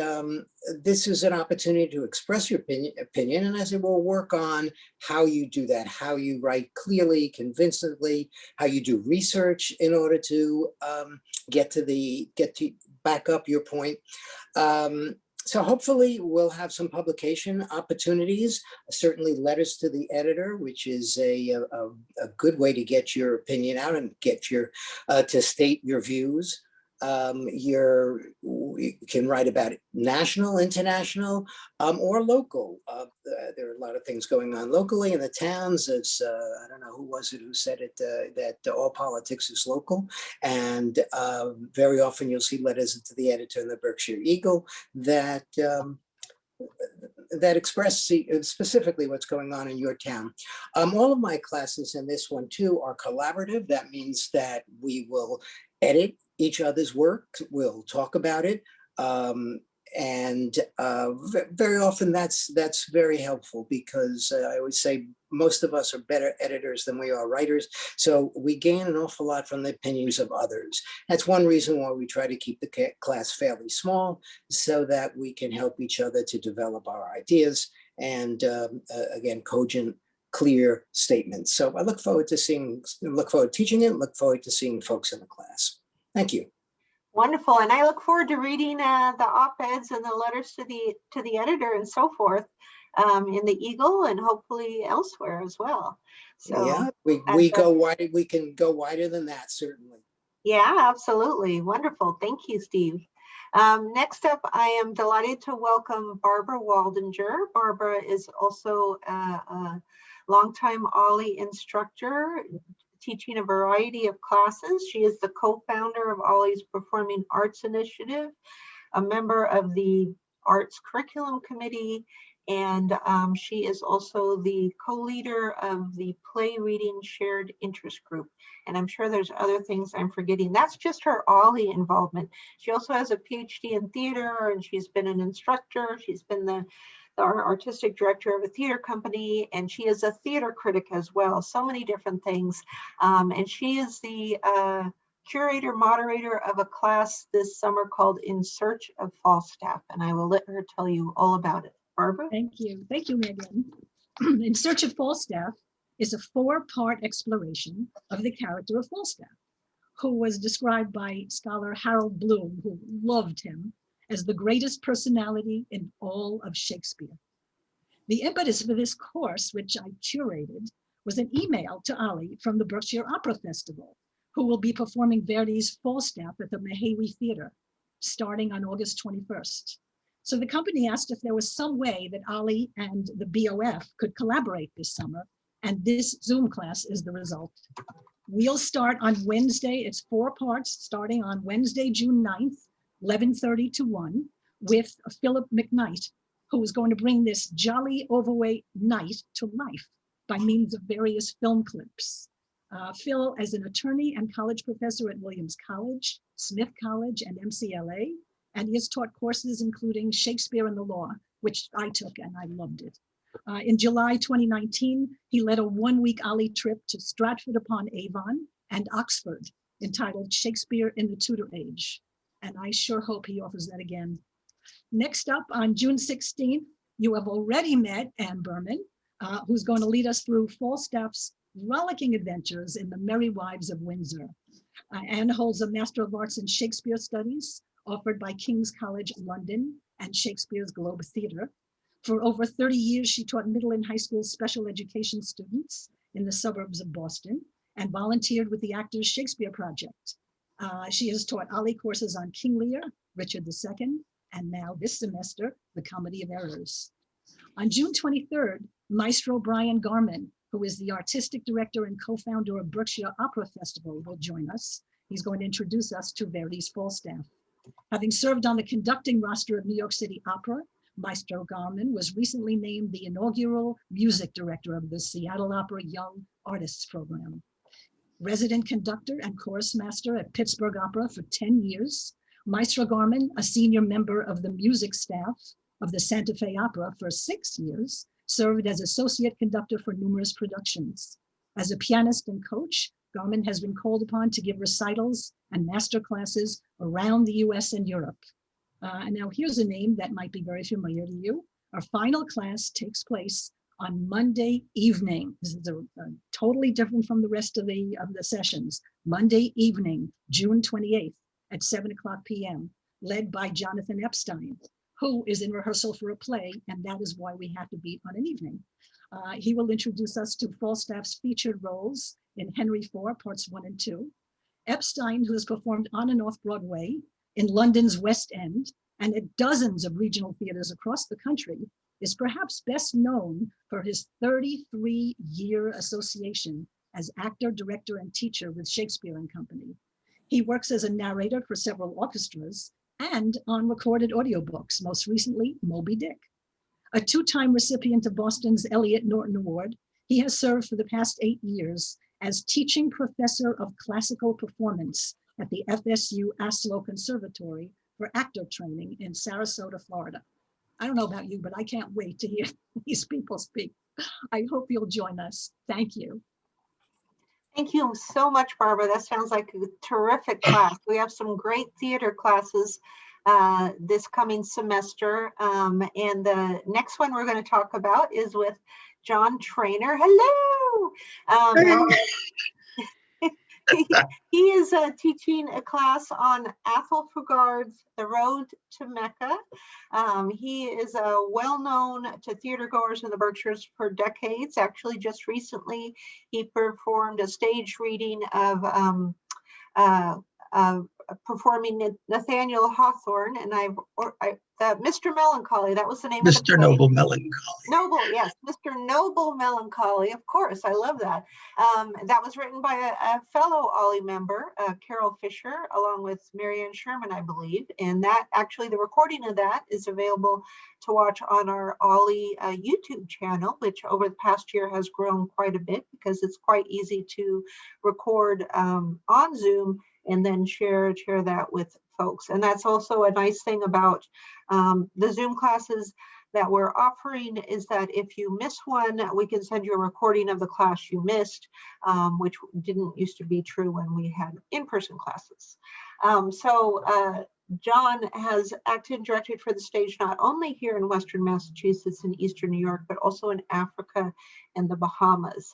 this is an opportunity to express your opinion, and as it will work on how you do that, how you write clearly, convincingly, how you do research in order to get to back up your point. So hopefully we'll have some publication opportunities, certainly letters to the editor, which is a good way to get your opinion out and get to state your views. You can write about it, national, international, or local. There are a lot of things going on locally in the towns. As I don't know who was it who said it, that all politics is local. And very often you'll see letters to the editor in the Berkshire Eagle that express specifically what's going on in your town. All of my classes, and this one too, are collaborative. That means that we will edit each other's work, we'll talk about it, and very often that's very helpful, because I always say most of us are better editors than we are writers, so we gain an awful lot from the opinions of others. That's one reason why we try to keep the class fairly small, so that we can help each other to develop our ideas and again, cogent, clear statements. So I look forward to teaching it, look forward to seeing folks in the class. Thank you. Wonderful, and I look forward to reading the op-eds and the letters to the editor and so forth in the Eagle, and hopefully elsewhere as well. So yeah, we go wide. We can go wider than that, certainly. Yeah, absolutely. Wonderful. Thank you, Steve. Next up, I am delighted to welcome Barbara Waldenger. Barbara is also a longtime OLLI instructor, teaching a variety of classes. She is the co-founder of OLLI's Performing Arts Initiative, a member of the Arts Curriculum Committee, and she is also the co-leader of the Play Reading Shared Interest Group. And I'm sure there's other things I'm forgetting. That's just her OLLI involvement. She also has a PhD in theater, and she's been an instructor. She's been the artistic director of a theater company, and she is a theater critic as well. So many different things. And she is the curator, moderator of a class this summer called In Search of Falstaff. And I will let her tell you all about it. Barbara? Thank you, Megan. In Search of Falstaff is a 4-part exploration of the character of Falstaff, who was described by scholar Harold Bloom, who loved him, as the greatest personality in all of Shakespeare. The impetus for this course, which I curated, was an email to Ali from the Berkshire Opera Festival, who will be performing Verdi's Falstaff at the Mehewi Theater, starting on August 21st. So the company asked if there was some way that Ali and the BOF could collaborate this summer, and this Zoom class is the result. We'll start on Wednesday. It's 4 parts, starting on Wednesday, June 9th, 11:30 to 1, with Philip McKnight, who is going to bring this jolly overweight knight to life by means of various film clips. Phil is an attorney and college professor at Williams College, Smith College, and MCLA, and he has taught courses including Shakespeare and the Law, which I took and I loved it. In July 2019, he led a 1-week OLLI trip to Stratford-upon-Avon and Oxford, entitled Shakespeare in the Tudor Age. And I sure hope he offers that again. Next up, on June 16th, you have already met Anne Berman, who's going to lead us through Falstaff's rollicking adventures in the Merry Wives of Windsor. Anne holds a Master of Arts in Shakespeare Studies, offered by King's College London and Shakespeare's Globe Theatre. For over 30 years, she taught middle and high school special education students in the suburbs of Boston and volunteered with the Actors Shakespeare Project. She has taught Alia courses on King Lear, Richard II, and now this semester, The Comedy of Errors. On June 23rd, Maestro Brian Garman, who is the artistic director and co-founder of Berkshire Opera Festival, will join us. He's going to introduce us to Verdi's Falstaff. Having served on the conducting roster of New York City Opera, Maestro Garman was recently named the inaugural music director of the Seattle Opera Young Artists Program. Resident conductor and chorus master at Pittsburgh Opera for 10 years, Maestro Garman, a senior member of the music staff of the Santa Fe Opera for 6 years, served as associate conductor for numerous productions. As a pianist and coach, Garman has been called upon to give recitals and master classes around the US and Europe. And now here's a name that might be very familiar to you. Our final class takes place on Monday evening. This is totally different from the rest of the sessions. Monday evening, June 28th at 7:00 p.m., led by Jonathan Epstein, who is in rehearsal for a play, and that is why we have to be on an evening. He will introduce us to Falstaff's featured roles in Henry IV, parts 1 and 2. Epstein, who has performed on and off Broadway in London's West End and at dozens of regional theaters across the country, is perhaps best known for his 33-year association as actor, director, and teacher with Shakespeare and Company. He works as a narrator for several orchestras and on recorded audiobooks, most recently Moby Dick. A two-time recipient of Boston's Eliot Norton Award, he has served for the past 8 years as teaching professor of classical performance at the FSU Aslo Conservatory for actor training in Sarasota, Florida. I don't know about you, but I can't wait to hear these people speak. I hope you'll join us. Thank you. Thank you so much, Barbara. That sounds like a terrific class. We have some great theater classes this coming semester. And the next one we're going to talk about is with John Traynor. Hello. He is teaching a class on Athol Fugard's The Road to Mecca. He is well-known to theater goers in the Berkshires for decades. Actually, just recently, he performed a stage reading of performing Nathaniel Hawthorne, and Mr. Melancholy, that was the name of the play. Mr. Noble Melancholy. Noble, yes, Mr. Noble Melancholy, of course, I love that. That was written by a fellow Ollie member, Carol Fisher, along with Marianne Sherman, I believe, and that actually the recording of that is available to watch on our Ollie YouTube channel, which over the past year has grown quite a bit because it's quite easy to record on Zoom and then share that with folks. And that's also a nice thing about the Zoom classes that we're offering is that if you miss one, we can send you a recording of the class you missed, which didn't used to be true when we had in-person classes. John has acted and directed for the stage not only here in Western Massachusetts and Eastern New York, but also in Africa and the Bahamas.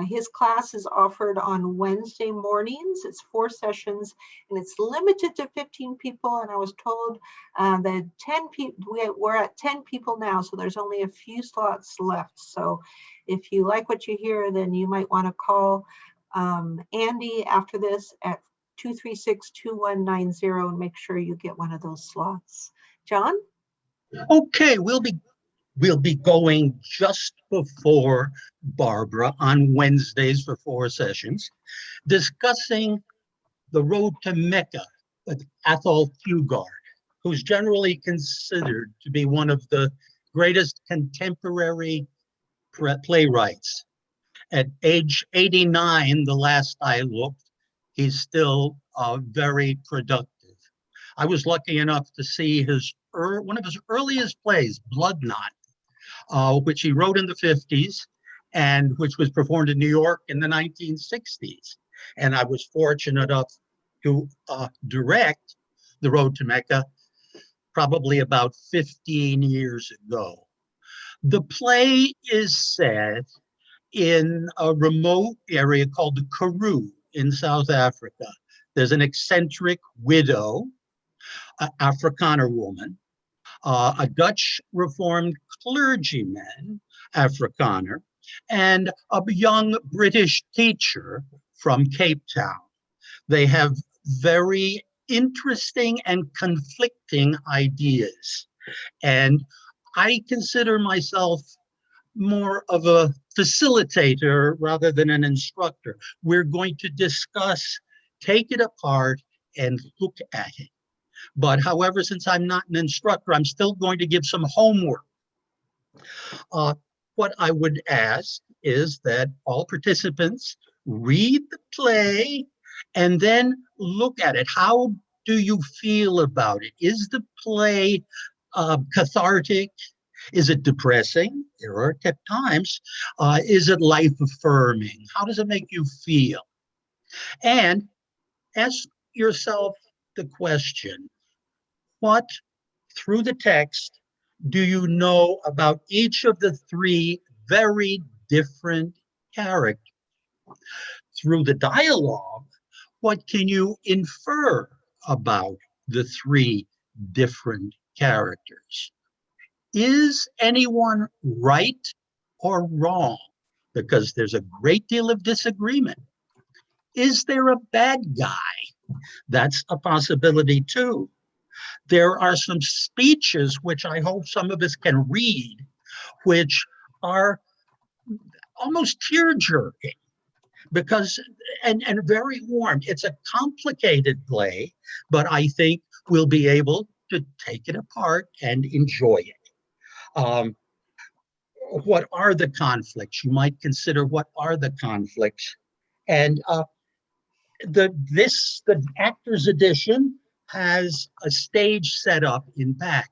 His class is offered on Wednesday mornings. It's 4 sessions and it's limited to 15 people. And I was told that 10 people, we're at 10 people now, so there's only a few slots left. So if you like what you hear, then you might want to call Andy after this at 236-2190 and make sure you get one of those slots. John? Okay, we'll be going just before Barbara on Wednesdays for 4 sessions, discussing The Road to Mecca with Athol Fugard, who's generally considered to be one of the greatest contemporary playwrights. At age 89, the last I looked, he's still very productive. I was lucky enough to see one of his earliest plays, Blood Knot, which he wrote in the 50s and which was performed in New York in the 1960s. And I was fortunate enough to direct The Road to Mecca probably about 15 years ago. The play is set in a remote area called the Karoo in South Africa. There's an eccentric widow, an Afrikaner woman, a Dutch Reformed clergyman, Afrikaner, and a young British teacher from Cape Town. They have very interesting and conflicting ideas. And I consider myself more of a facilitator rather than an instructor. We're going to discuss, take it apart, and look at it. But however, since I'm not an instructor, I'm still going to give some homework. What I would ask is that all participants read the play and then look at it. How do you feel about it? Is the play cathartic? Is it depressing? There are times. Is it life-affirming? How does it make you feel? And ask yourself the question, what, through the text, do you know about each of the three very different characters? Through the dialogue, what can you infer about the three different characters? Is anyone right or wrong? Because there's a great deal of disagreement. Is there a bad guy? That's a possibility too. There are some speeches, which I hope some of us can read, which are almost tear-jerking because, and very warm. It's a complicated play, but I think we'll be able to take it apart and enjoy it. What are the conflicts? You might consider what are the conflicts. And the actor's edition has a stage set up in back,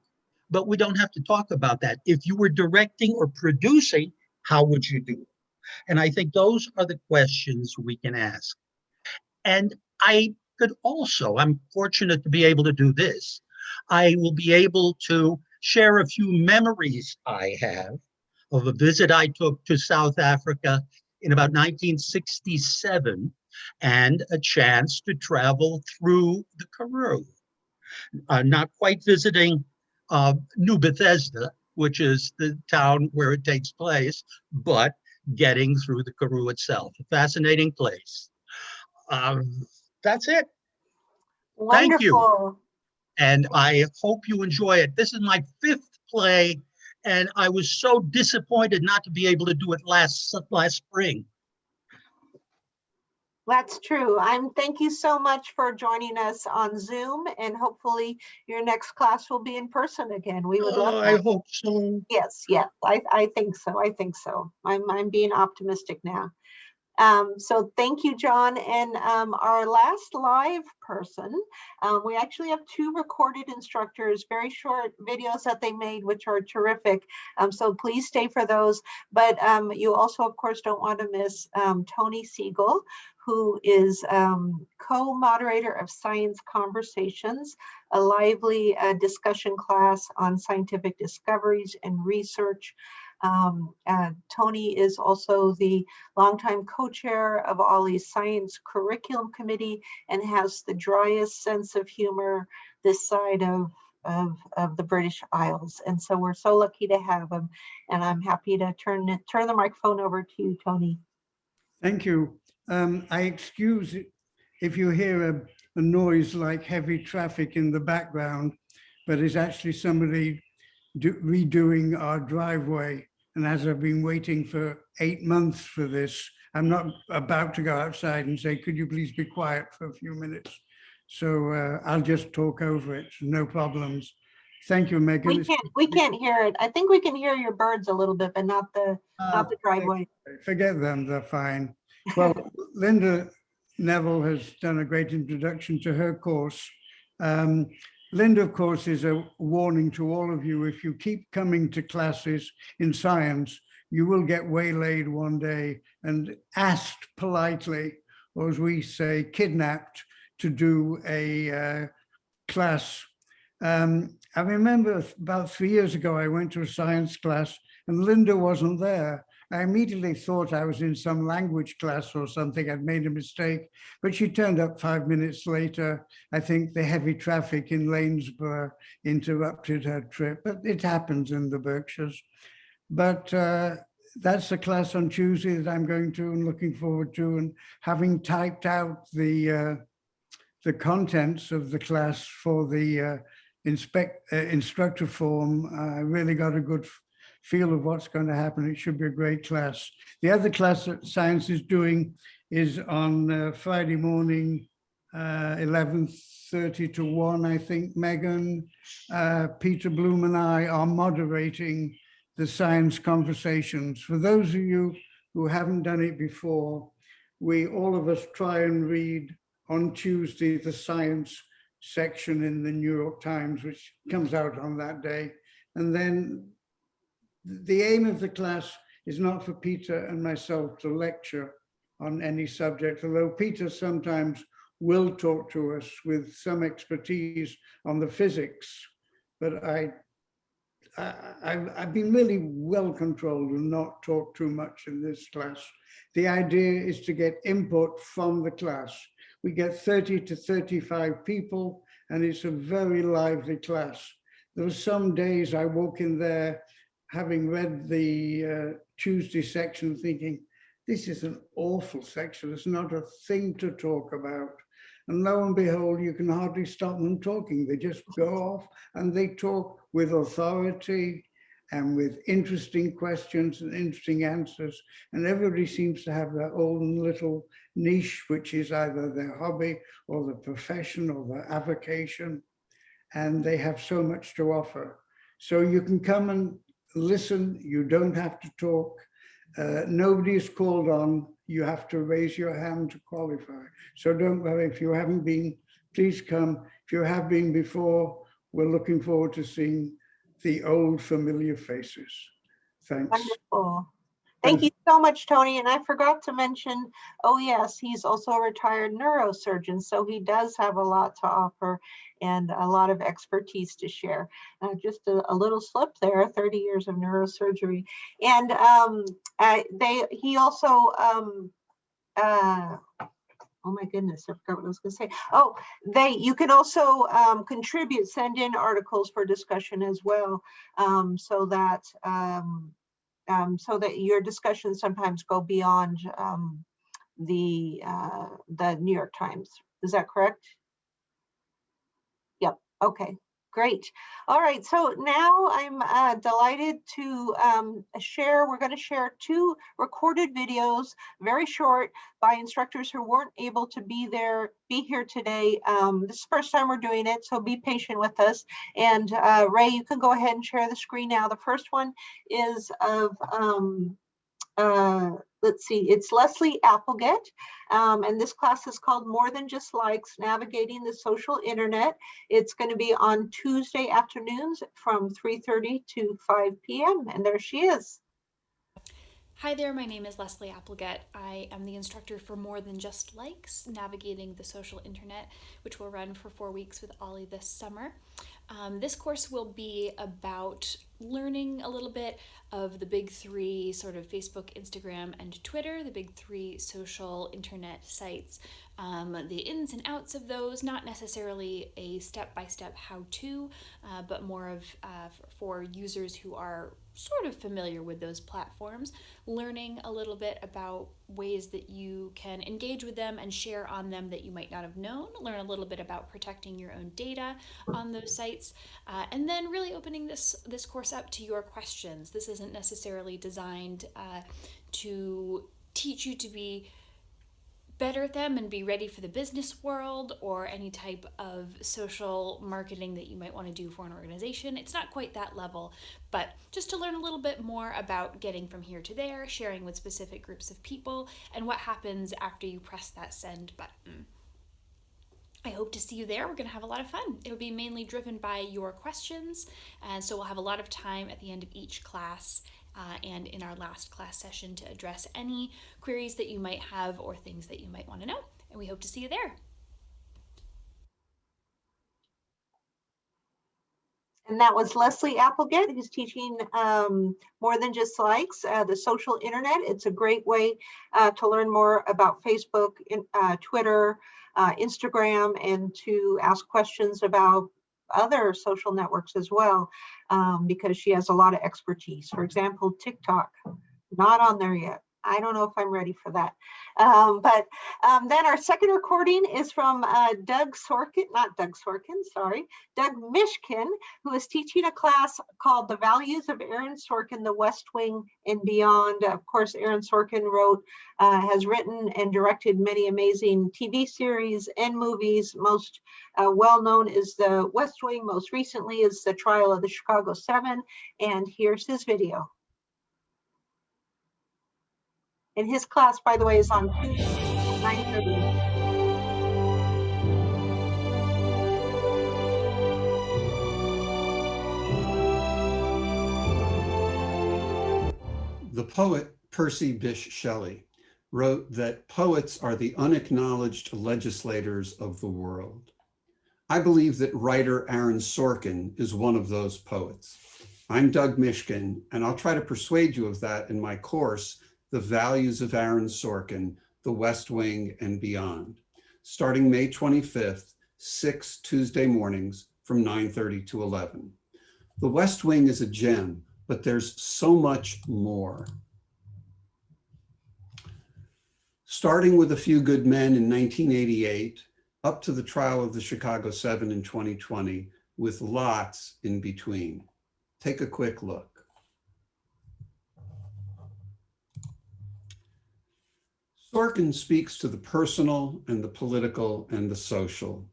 but we don't have to talk about that. If you were directing or producing, how would you do it? And I think those are the questions we can ask. And I could also, I'm fortunate to be able to do this. I will be able to share a few memories I have of a visit I took to South Africa in about 1967 and a chance to travel through the Karoo. Not quite visiting New Bethesda, which is the town where it takes place, but getting through the Karoo itself. A fascinating place. That's it. Wonderful. Thank you. And I hope you enjoy it. This is my 5th play, and I was so disappointed not to be able to do it last spring. That's true. Thank you so much for joining us on Zoom, and hopefully your next class will be in person again. We would love that. I hope so. Yes, yeah, I think so. I think so. I'm being optimistic now. So thank you, John. And our last live person, we actually have 2 recorded instructors, very short videos that they made, which are terrific. So please stay for those. But you also, of course, don't want to miss Tony Siegel, who is co-moderator of Science Conversations, a lively discussion class on scientific discoveries and research. Tony is also the longtime co-chair of Ollie's Science Curriculum Committee and has the driest sense of humor this side of the British Isles. And so we're so lucky to have him. And I'm happy to turn the microphone over to you, Tony. Thank you. I excuse if you hear a noise like heavy traffic in the background, but it's actually somebody redoing our driveway. And as I've been waiting for 8 months for this, I'm not about to go outside and say, could you please be quiet for a few minutes? So I'll just talk over it, no problems. Thank you, Megan. We can't hear it. I think we can hear your birds a little bit, but not the driveway. Forget them, they're fine. Well, Linda Neville has done a great introduction to her course. Linda, of course, is a warning to all of you. If you keep coming to classes in science, you will get waylaid one day and asked politely, or as we say, kidnapped to do a class. I remember about 3 years ago, I went to a science class and Linda wasn't there. I immediately thought I was in some language class or something. I'd made a mistake, but she turned up 5 minutes later. I think the heavy traffic in Lanesborough interrupted her trip, but it happens in the Berkshires. But that's a class on Tuesday that I'm going to and looking forward to, and having typed out the contents of the class for the instructor form, I really got a good feel of what's going to happen. It should be a great class. The other class that science is doing is on Friday morning, 11:30 to 1, I think. Megan, Peter Bloom and I are moderating the science conversations. For those of you who haven't done it before, all of us try and read on Tuesday the science section in the New York Times, which comes out on that day. And then the aim of the class is not for Peter and myself to lecture on any subject, although Peter sometimes will talk to us with some expertise on the physics. But I've been really well controlled and not talk too much in this class. The idea is to get input from the class. We get 30 to 35 people, and it's a very lively class. There were some days I walk in there, having read the Tuesday section, thinking, this is an awful section. There's not a thing to talk about. And lo and behold, you can hardly stop them talking. They just go off and they talk with authority and with interesting questions and interesting answers. And everybody seems to have their own little niche, which is either their hobby or the profession or their avocation. And they have so much to offer. So you can come and listen. You don't have to talk. Nobody is called on. You have to raise your hand to qualify. So don't worry, if you haven't been, please come. If you have been before, we're looking forward to seeing the old familiar faces. Thanks. Wonderful. Thank you so much, Tony. And I forgot to mention, oh yes, he's also a retired neurosurgeon, so he does have a lot to offer and a lot of expertise to share. Just a little slip there, 30 years of neurosurgery. And he also, oh my goodness, I forgot what I was going to say. Oh, you can also contribute, send in articles for discussion as well, so that your discussions sometimes go beyond the New York Times. Is that correct? Yep. Okay. Great. All right. So now I'm delighted to share. We're going to share 2 recorded videos, very short, by instructors who weren't able to be here today. This is the first time we're doing it, so be patient with us. And Ray, you can go ahead and share the screen now. The first one is of let's see, it's Leslie Applegate, and this class is called More Than Just Likes, Navigating the Social Internet. It's going to be on Tuesday afternoons from 3:30 to 5 p.m. And there she is. Hi there, my name is Leslie Applegate. I am the instructor for More Than Just Likes, Navigating the Social Internet, which will run for 4 weeks with Alia this summer. This course will be about learning a little bit of the big 3 sort of Facebook, Instagram, and Twitter, the big 3 social internet sites, the ins and outs of those, not necessarily a step-by-step how-to, but more of for users who are sort of familiar with those platforms, learning a little bit about ways that you can engage with them and share on them that you might not have known, learn a little bit about protecting your own data on those sites, and then really opening this course up to your questions. This isn't necessarily designed to teach you to be better at them and be ready for the business world or any type of social marketing that you might want to do for an organization. It's not quite that level, but just to learn a little bit more about getting from here to there, sharing with specific groups of people, and what happens after you press that send button. I hope to see you there. We're going to have a lot of fun. It'll be mainly driven by your questions, and so we'll have a lot of time at the end of each class and in our last class session to address any queries that you might have or things that you might want to know. And we hope to see you there. And that was Leslie Applegate, who's teaching More Than Just Likes, the social internet. It's a great way to learn more about Facebook, Twitter, Instagram, and to ask questions about other social networks as well, because she has a lot of expertise. For example, TikTok, not on there yet. I don't know if I'm ready for that. But then our second recording is from Doug Mishkin, who is teaching a class called The Values of Aaron Sorkin, The West Wing and Beyond. Of course, Aaron Sorkin has written and directed many amazing TV series and movies. Most well-known is The West Wing. Most recently is The Trial of the Chicago 7. And here's his video. And his class, by the way, is on Tuesday at 9:30. The poet Percy Bysshe Shelley wrote that poets are the unacknowledged legislators of the world. I believe that writer Aaron Sorkin is one of those poets. I'm Doug Mishkin, and I'll try to persuade you of that in my course, The Values of Aaron Sorkin, The West Wing and Beyond, starting May 25th, 6 Tuesday mornings from 9:30 to 11. The West Wing is a gem, but there's so much more. Starting with A Few Good Men in 1988, up to the trial of the Chicago 7 in 2020, with lots in between. Take a quick look. Sorkin speaks to the personal and the political and the social.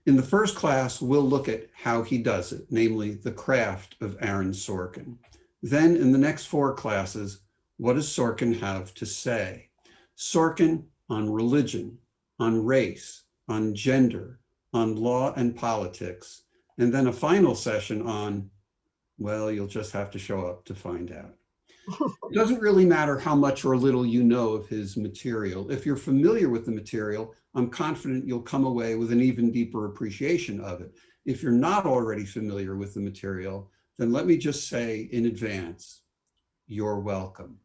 In the first class, we'll look at how he does it, namely the craft of Aaron Sorkin. Then in the next 4 classes, what does Sorkin have to say? Sorkin on religion, on race, on gender, on law and politics, and then a final session on, well, you'll just have to show up to find out. It doesn't really matter how much or little you know of his material. If you're familiar with the material, I'm confident you'll come away with an even deeper appreciation of it. If you're not already familiar with the material, then let me just say in advance, you're welcome.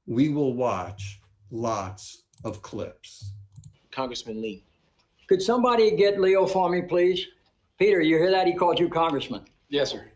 We will watch lots of clips. Congressman Lee. Could somebody get Leo for me, please? Peter, you hear that? He called you congressman. Yes, sir.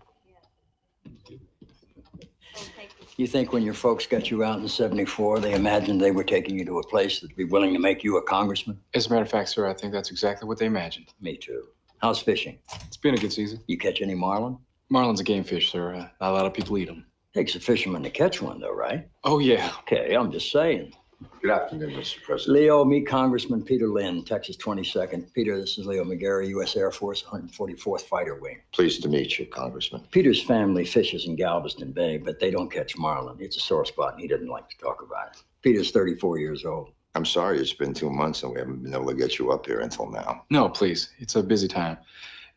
You think when your folks got you out in '74, they imagined they were taking you to a place that'd be willing to make you a congressman? As a matter of fact, sir, I think that's exactly what they imagined. Me too. How's fishing? It's been a good season. You catch any marlin? Marlin's a game fish, sir. Not a lot of people eat them. Takes a fisherman to catch one, though, right? Oh, yeah. Okay, I'm just saying. Good afternoon, Mr. President. Leo, meet Congressman Peter Lynn, Texas 22nd. Peter, this is Leo McGarry, U.S. Air Force 144th Fighter Wing. Pleased to meet you, Congressman. Peter's family fishes in Galveston Bay, but they don't catch marlin. It's a sore spot, and he doesn't like to talk about it. Peter's 34 years old. I'm sorry it's been 2 months and we haven't been able to get you up here until now. No, please. It's a busy time.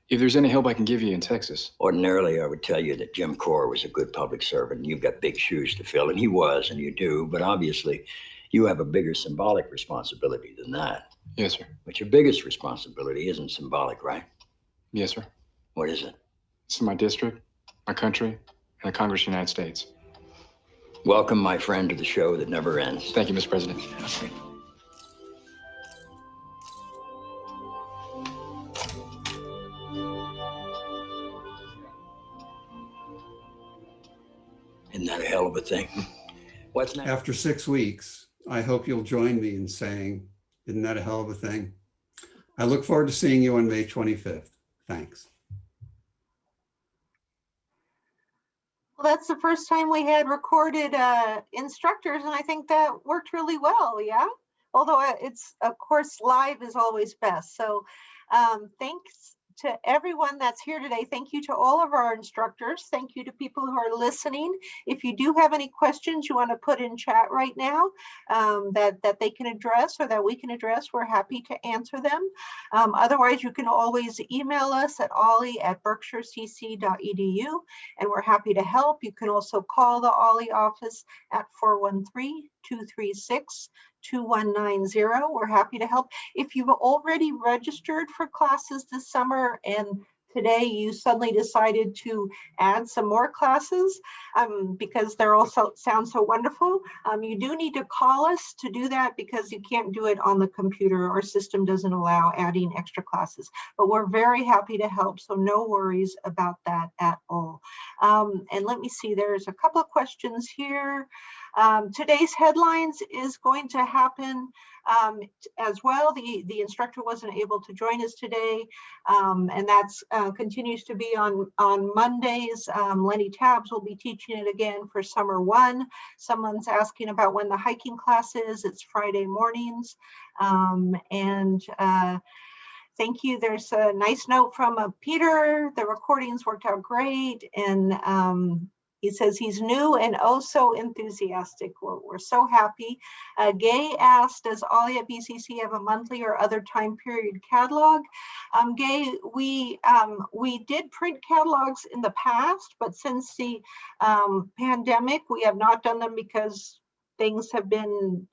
If there's any help I can give you in Texas. Ordinarily, I would tell you that Jim Corr was a good public servant, and you've got big shoes to fill, and he was, and you do, but obviously, you have a bigger symbolic responsibility than that. Yes, sir. But your biggest responsibility isn't symbolic, right? Yes, sir. What is it? It's my district, my country, and the Congress of the United States. Welcome, my friend, to the show that never ends. Thank you, Mr. President. Isn't that a hell of a thing? What's next? After 6 weeks, I hope you'll join me in saying, isn't that a hell of a thing? I look forward to seeing you on May 25th. Thanks. Well, that's the first time we had recorded instructors, and I think that worked really well, yeah? Although it's, of course, live is always best. So thanks to everyone that's here today. Thank you to all of our instructors. Thank you to people who are listening. If you do have any questions you want to put in chat right now that they can address or that we can address, we're happy to answer them. Otherwise, you can always email us at ollie@berkshirecc.edu, and we're happy to help. You can also call the Ollie office at 413-236-2190. We're happy to help. If you've already registered for classes this summer and today you suddenly decided to add some more classes because they're also sound so wonderful, you do need to call us to do that because you can't do it on the computer. Our system doesn't allow adding extra classes, but we're very happy to help. So no worries about that at all. And let me see, there's a couple of questions here. Today's headlines is going to happen as well. The instructor wasn't able to join us today, and that's continues to be on Mondays. Lenny Tabbs will be teaching it again for Summer One. Someone's asking about when the hiking class is. It's Friday mornings. Thank you. There's a nice note from Peter. The recordings worked out great, and he says he's new and oh so enthusiastic. Well, we're so happy. Gay asked, does Alia at BCC have a monthly or other time period catalog? Gay, we did print catalogs in the past, but since the pandemic, we have not done them because things have been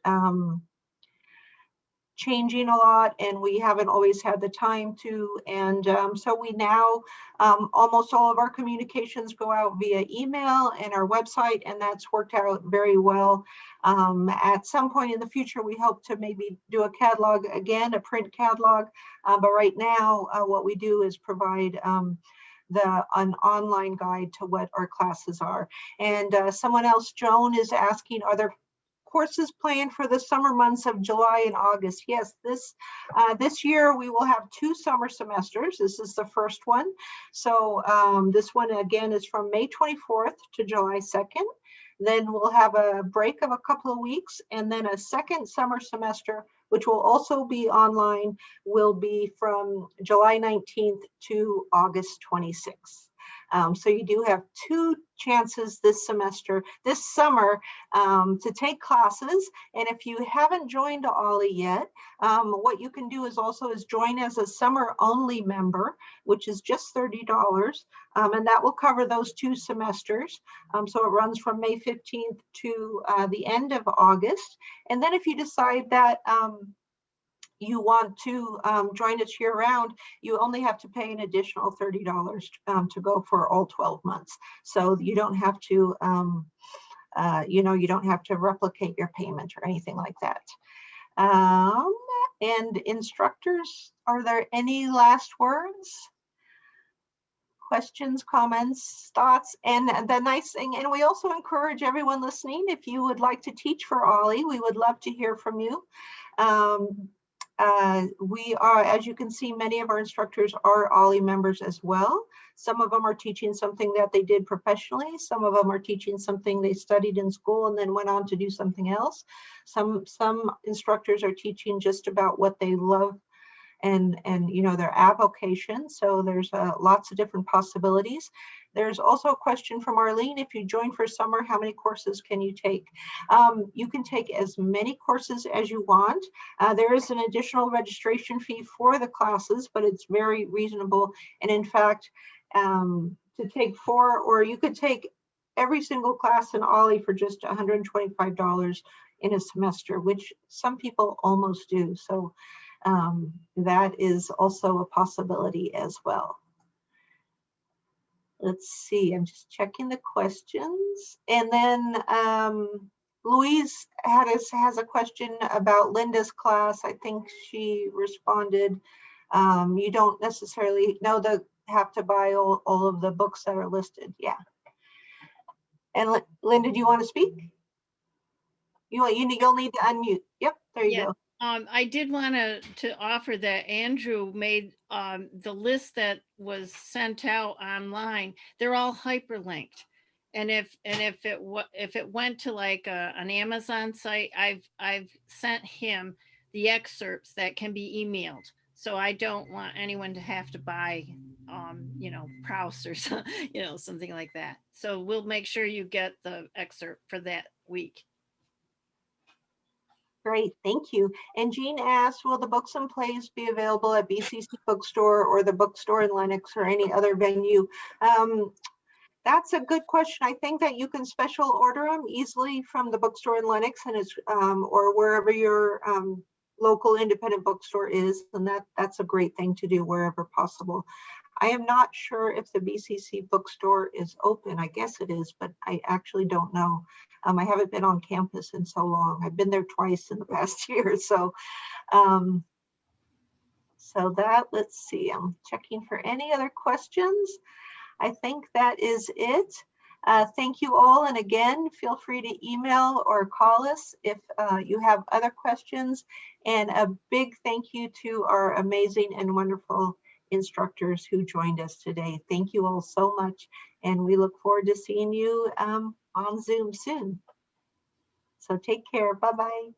changing a lot and we haven't always had the time to, and so we now almost all of our communications go out via email and our website, and that's worked out very well. At some point in the future we hope to maybe do a catalog again, a print catalog, but right now what we do is provide an online guide to what our classes are. And someone else, Joan, is asking, are there courses planned for the summer months of July and August? Yes, this year we will have 2 summer semesters. This is the first one. So this one again is from May 24th to July 2nd. Then we'll have a break of a couple of weeks, and then a second summer semester, which will also be online, will be from July 19th to August 26th. So you do have 2 chances this summer to take classes. And if you haven't joined Ollie yet, what you can do is join as a summer only member, which is just $30. And that will cover those 2 semesters. So it runs from May 15th to the end of August. And then if you decide that you want to join us year round, you only have to pay an additional $30 to go for all 12 months. So you don't have to, you don't have to replicate your payment or anything like that. And instructors, are there any last words? Questions, comments, thoughts? And the nice thing, and we also encourage everyone listening, if you would like to teach for Ollie, we would love to hear from you. We are, as you can see, many of our instructors are Ollie members as well. Some of them are teaching something that they did professionally. Some of them are teaching something they studied in school and then went on to do something else. Some instructors are teaching just about what they love and their avocation. So there's lots of different possibilities. There's also a question from Arlene. If you join for summer, how many courses can you take? You can take as many courses as you want. There is an additional registration fee for the classes, but it's very reasonable. And in fact, to take 4, or you could take every single class in Ollie for just $125 in a semester, which some people almost do. So that is also a possibility as well. Let's see, I'm just checking the questions. And then Louise has a question about Linda's class. I think she responded, you don't necessarily have to buy all of the books that are listed. Yeah. And Linda, do you want to speak? You'll need to unmute. Yep, there you go. I did want to offer that Andrew made the list that was sent out online. They're all hyperlinked, and if it went to like an Amazon site, I've sent him the excerpts that can be emailed. So I don't want anyone to have to buy, Prouse or something like that. So we'll make sure you get the excerpt for that week. Great, thank you. And Jean asked, will the books and plays be available at BCC Bookstore or the bookstore in Lenox or any other venue? That's a good question. I think that you can special order them easily from the bookstore in Lenox and it's or wherever your local independent bookstore is, and that's a great thing to do wherever possible. I am not sure if the BCC bookstore is open. I guess it is, but I actually don't know. I haven't been on campus in so long. I've been there twice in the past year. So, let's see, I'm checking for any other questions. I think that is it. Thank you all. And again, feel free to email or call us if you have other questions. And a big thank you to our amazing and wonderful instructors who joined us today. Thank you all so much. And we look forward to seeing you on Zoom soon. So take care. Bye-bye.